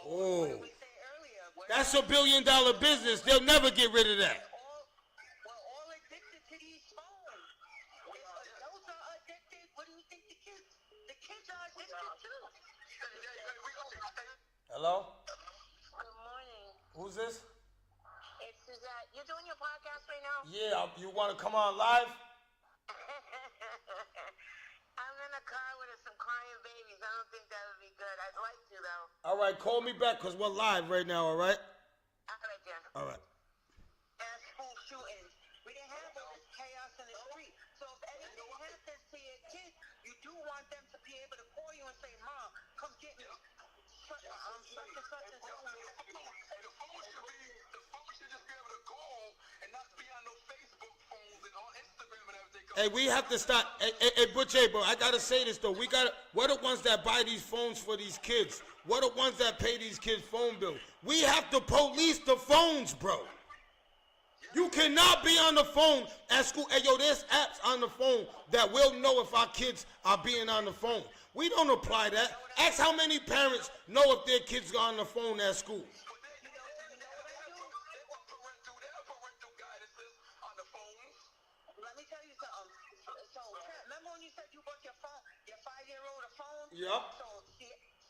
What Oh. did we say earlier? That's $1 billion business. They'll never get rid of that. We're all addicted to these phones. If adults are addicted, what do you think the kids are addicted to? Hello? Good morning. Who's this? It's Suzette. You're doing your podcast right now? Yeah, you want to come on live? I'm in a car with some crying babies. I don't think that would be good. I'd like to, though. All right, call me back because we're live right now, all right? All right, then. All right. And school shootings. We didn't have all this chaos in the street. So if anything happens to your kids, you do want them to be able to call you and say, Mom, come get me. Such and such and so. And the phone should just be able to call and not be on those Facebook phones and on Instagram and everything. Hey, we have to stop. Hey, Butch, hey, bro, I gotta say this though. We're the ones that buy these phones for these kids. We're the ones that pay these kids' phone bill. We have to police the phones, bro. You cannot be on the phone at school. Hey, yo, there's apps on the phone that will know if our kids are being on the phone. We don't apply that. Ask how many parents know if their kids are on the phone at school. Let me tell you something. So, remember when you said you bought your phone, your 5-year-old a phone? Yep. So,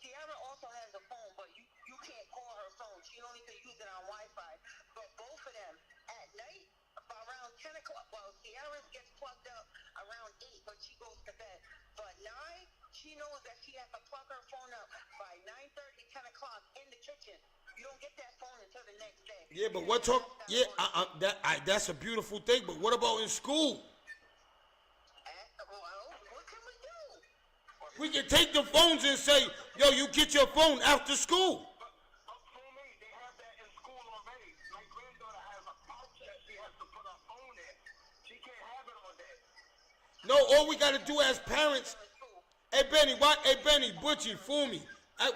Sierra also has a phone, but you can't call her phone. She only can use it on Wi-Fi. But both of them, at night, around 10 o'clock, well, Sierra gets plugged up around 8, but she goes to bed. But 9, she knows that she has to plug her phone up by 9:30, 10 o'clock in the kitchen. You don't get that phone until the next day. Yeah, but what talk? Yeah, that's a beautiful thing. But what about in school? Well, what can we do? We can take the phones and say, yo, you get your phone after school. But for me, they have that in school already. My granddaughter has a pouch that she has to put her phone in. She can't have it all day. No, all we got to do as parents. Hey, Benny, Butchie, fool me.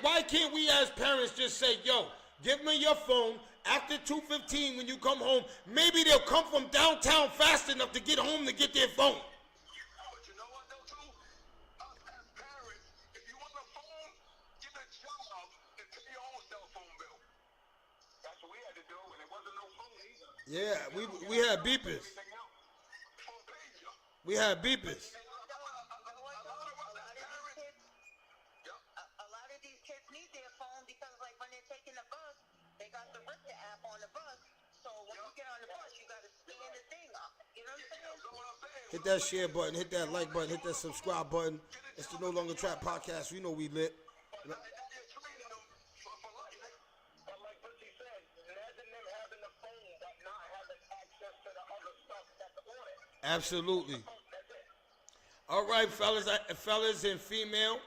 Why can't we as parents just say, yo, give me your phone after 2:15 when you come home. Maybe they'll come from downtown fast enough to get home to get their phone. But you know what, though, too? Us as parents, if you want a phone, get a job and pay your own cell phone bill. That's what we had to do, and it wasn't no phone either. Yeah, we had beepers. Everything else. For a pager. We had beepers. A lot of these kids need their phone because, like, when they're taking the bus, they got the Ripta app on the bus. So when you get on the bus, you got to scan the thing up. You know what I'm saying? Hit that share button, hit that like button, hit that subscribe button. It's the No Longer Trap podcast. We know we lit. But you're training them for life. But like Butchie said, imagine them having the phone but not having access to the other stuff that's on it. Absolutely. That's it. All right, fellas and female,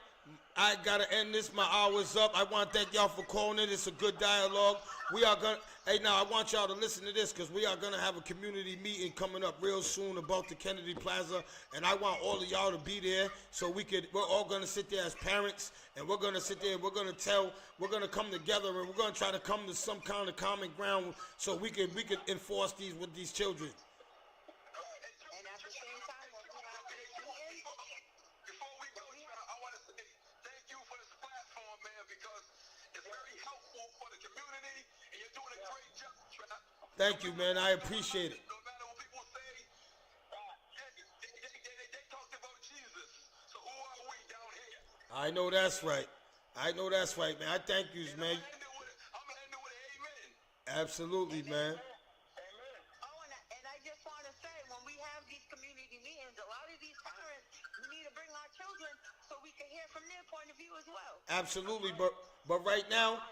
I gotta end this. My hour's up. I want to thank y'all for calling in. It's a good dialogue. We are gonna. Hey, now I want y'all to listen to this because we are gonna have a community meeting coming up real soon about the Kennedy Plaza, and I want all of y'all to be there so we're all gonna sit there as parents, and we're gonna sit there. We're gonna come together, and we're gonna try to come to some kind of common ground so we can enforce these with these children. And at the same time, when we have this meeting, Before we go, I want to say thank you for this platform, man, because it's very helpful for the community, and you're doing a great job, Trap. Thank you, man. I appreciate it. No matter what people say, they talked about Jesus. So who are we down here? I know that's right. Man. I thank you, man. I'm gonna end it with an amen. Absolutely, man. oh, and I just want to say, when we have these community meetings, a lot of these parents, we need to bring our children so we can hear from their point of view as well. Absolutely, but right now,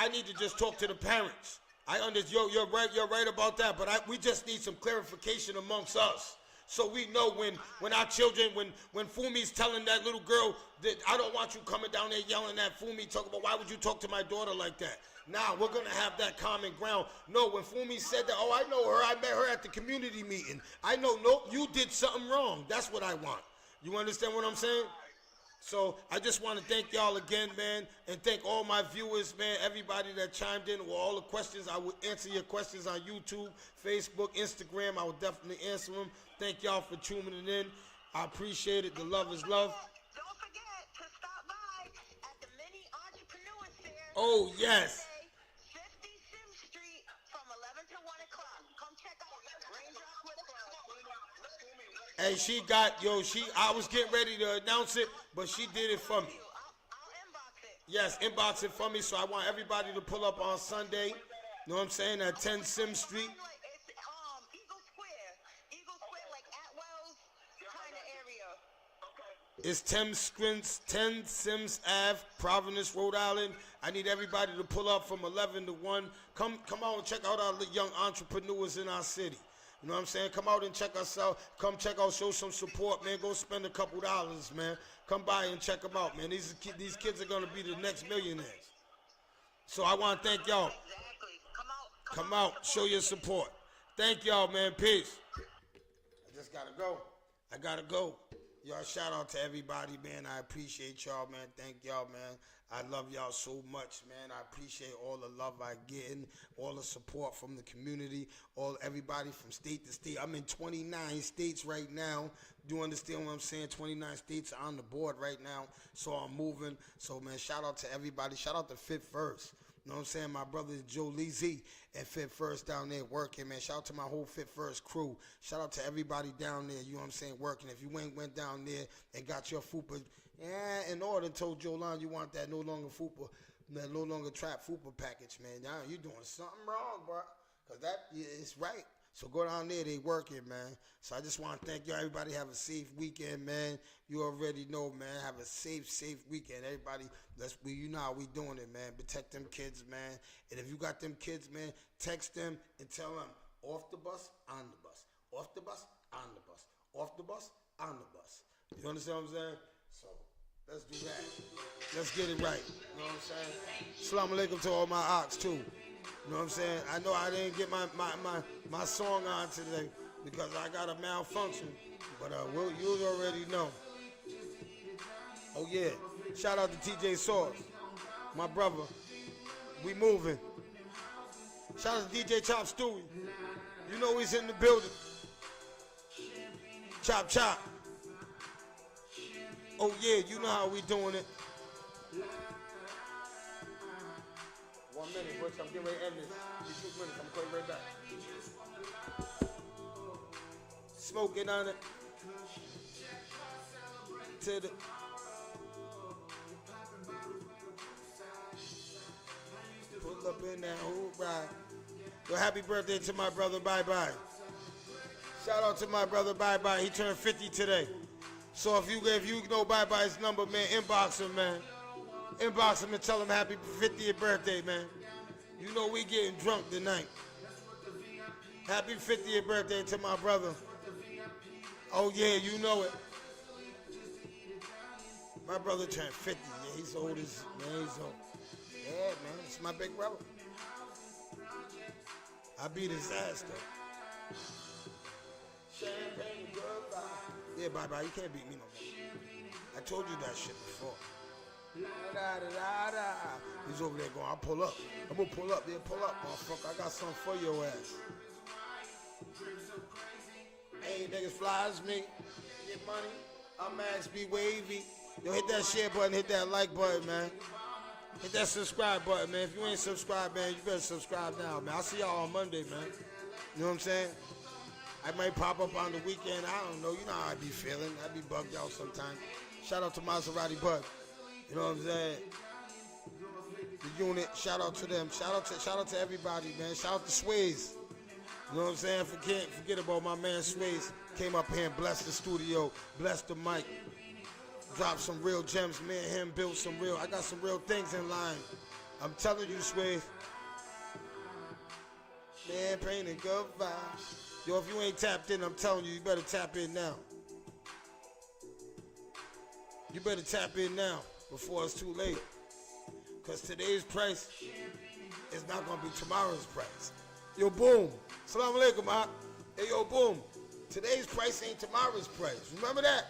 I need to just talk to the parents. I understand. You're right about that. But we just need some clarification amongst us, so we know when our children, when Fumi's telling that little girl that I don't want you coming down there yelling at Fumi, talking about why would you talk to my daughter like that? Now we're gonna have that common ground. No, when Fumi said that, oh, I know her. I met her at the community meeting. I know. No, you did something wrong. That's what I want. You understand what I'm saying? So I just want to thank y'all again, man, and thank all my viewers, man, everybody that chimed in with all the questions. I will answer your questions on YouTube, Facebook, Instagram. I will definitely answer them. Thank y'all for tuning in. I appreciate it. The love is love. Don't forget to stop by at the Mini Entrepreneurs Fair. Oh, yes. Sunday, 50 Sim Street from 11 to 1 o'clock. Come check out Raindrop with a Flow. I was getting ready to announce it, but she did it for me. I'll inbox it. Yes, inbox it for me, so I want everybody to pull up on Sunday. You know what I'm saying? At 10 Sim Street. It's Eagle Square, like Atwell's kind of area. It's 10 Sims Ave, Providence, Rhode Island. I need everybody to pull up from 11 to 1. Come out and check out our young entrepreneurs in our city. You know what I'm saying? Come out and check us out. Come check out, show some support, man. Go spend a couple dollars, man. Come by and check them out, man. These kids are going to be the next millionaires. So I want to thank y'all. Exactly. Come out, show your support. Thank y'all, man. Peace. I just got to go. I got to go. Y'all, shout out to everybody, man. I appreciate y'all, man. Thank y'all, man. I love y'all so much, man. I appreciate all the love I get, all the support from the community, everybody from state to state. I'm in 29 states right now. Do you understand what I'm saying? 29 states are on the board right now, so I'm moving. So, man, shout out to everybody. Shout out to Fit First. You know what I'm saying? My brother Joe Leezy and Fit First down there working, man. Shout out to my whole Fit First crew. Shout out to everybody down there, you know what I'm saying, working. If you ain't went down there and got your FUPA, in order, told Jolan you want that no longer FUPA, that no longer trap FUPA package, man. Now you doing something wrong, bro. Because it's right. So go down there, they working, man. So I just want to thank you. Everybody have a safe weekend, man. You already know, man. Have a safe weekend. Everybody, you know how we doing it, man. Protect them kids, man. And if you got them kids, man, text them and tell them, off the bus, on the bus. Off the bus, on the bus. Off the bus, on the bus. You understand what I'm saying? So let's do that. Let's get it right. You know what I'm saying? Assalamu alaikum to all my ox, too. You know what I'm saying? I know I didn't get my song on today because I got a malfunction, but you already know. Oh, yeah. Shout out to TJ Sauce, my brother. We moving. Shout out to DJ Chop Stewie. You know he's in the building. Chop, chop. Oh, yeah, you know how we doing it. 1 minute, Butch. I'm getting ready to end this. Give me 2 minutes. I'm going right back. Smoking on it. To the... Pull up in that whole ride. Yo, happy birthday to my brother. Bye-bye. Shout out to my brother. Bye-bye. He turned 50 today. So if you know Bye-bye's number, man, inbox him, man. Inbox him and tell him happy 50th birthday, man. You know we getting drunk tonight. Happy 50th birthday to my brother. Oh, yeah, you know it. My brother turned 50. Yeah, he's old as, man, he's old. Yeah, man, it's my big brother. I beat his ass, though. Champagne, goodbye. Yeah, bye-bye, you can't beat me no more. I told you that shit before. He's over there going, I'll pull up. I'm gonna pull up. Yeah, pull up, motherfucker. I got something for your ass. Hey, niggas fly as me. Get money. I'm Max B Wavy. Yo, hit that share button, hit that like button, man. Hit that subscribe button, man. If you ain't subscribed, man, you better subscribe now, man. I'll see y'all on Monday, man. You know what I'm saying? I might pop up on the weekend. I don't know. You know how I be feeling. I be bugged out sometimes. Shout out to Maserati Bud. You know what I'm saying? The unit, shout out to them. Shout out to everybody, man. Shout out to Sways. You know what I'm saying? Forget about my man Sways. Came up here and blessed the studio, blessed the mic. Dropped some real gems. Me and him built I got some real things in line. I'm telling you, Sways. Man, praying and good vibes. Yo, if you ain't tapped in, I'm telling you, you better tap in now. You better tap in now before it's too late. Because today's price is not going to be tomorrow's price. Yo, boom. Assalamu alaikum, Ak. Hey, yo, boom. Today's price ain't tomorrow's price. Remember that?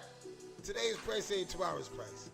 Today's price ain't tomorrow's price.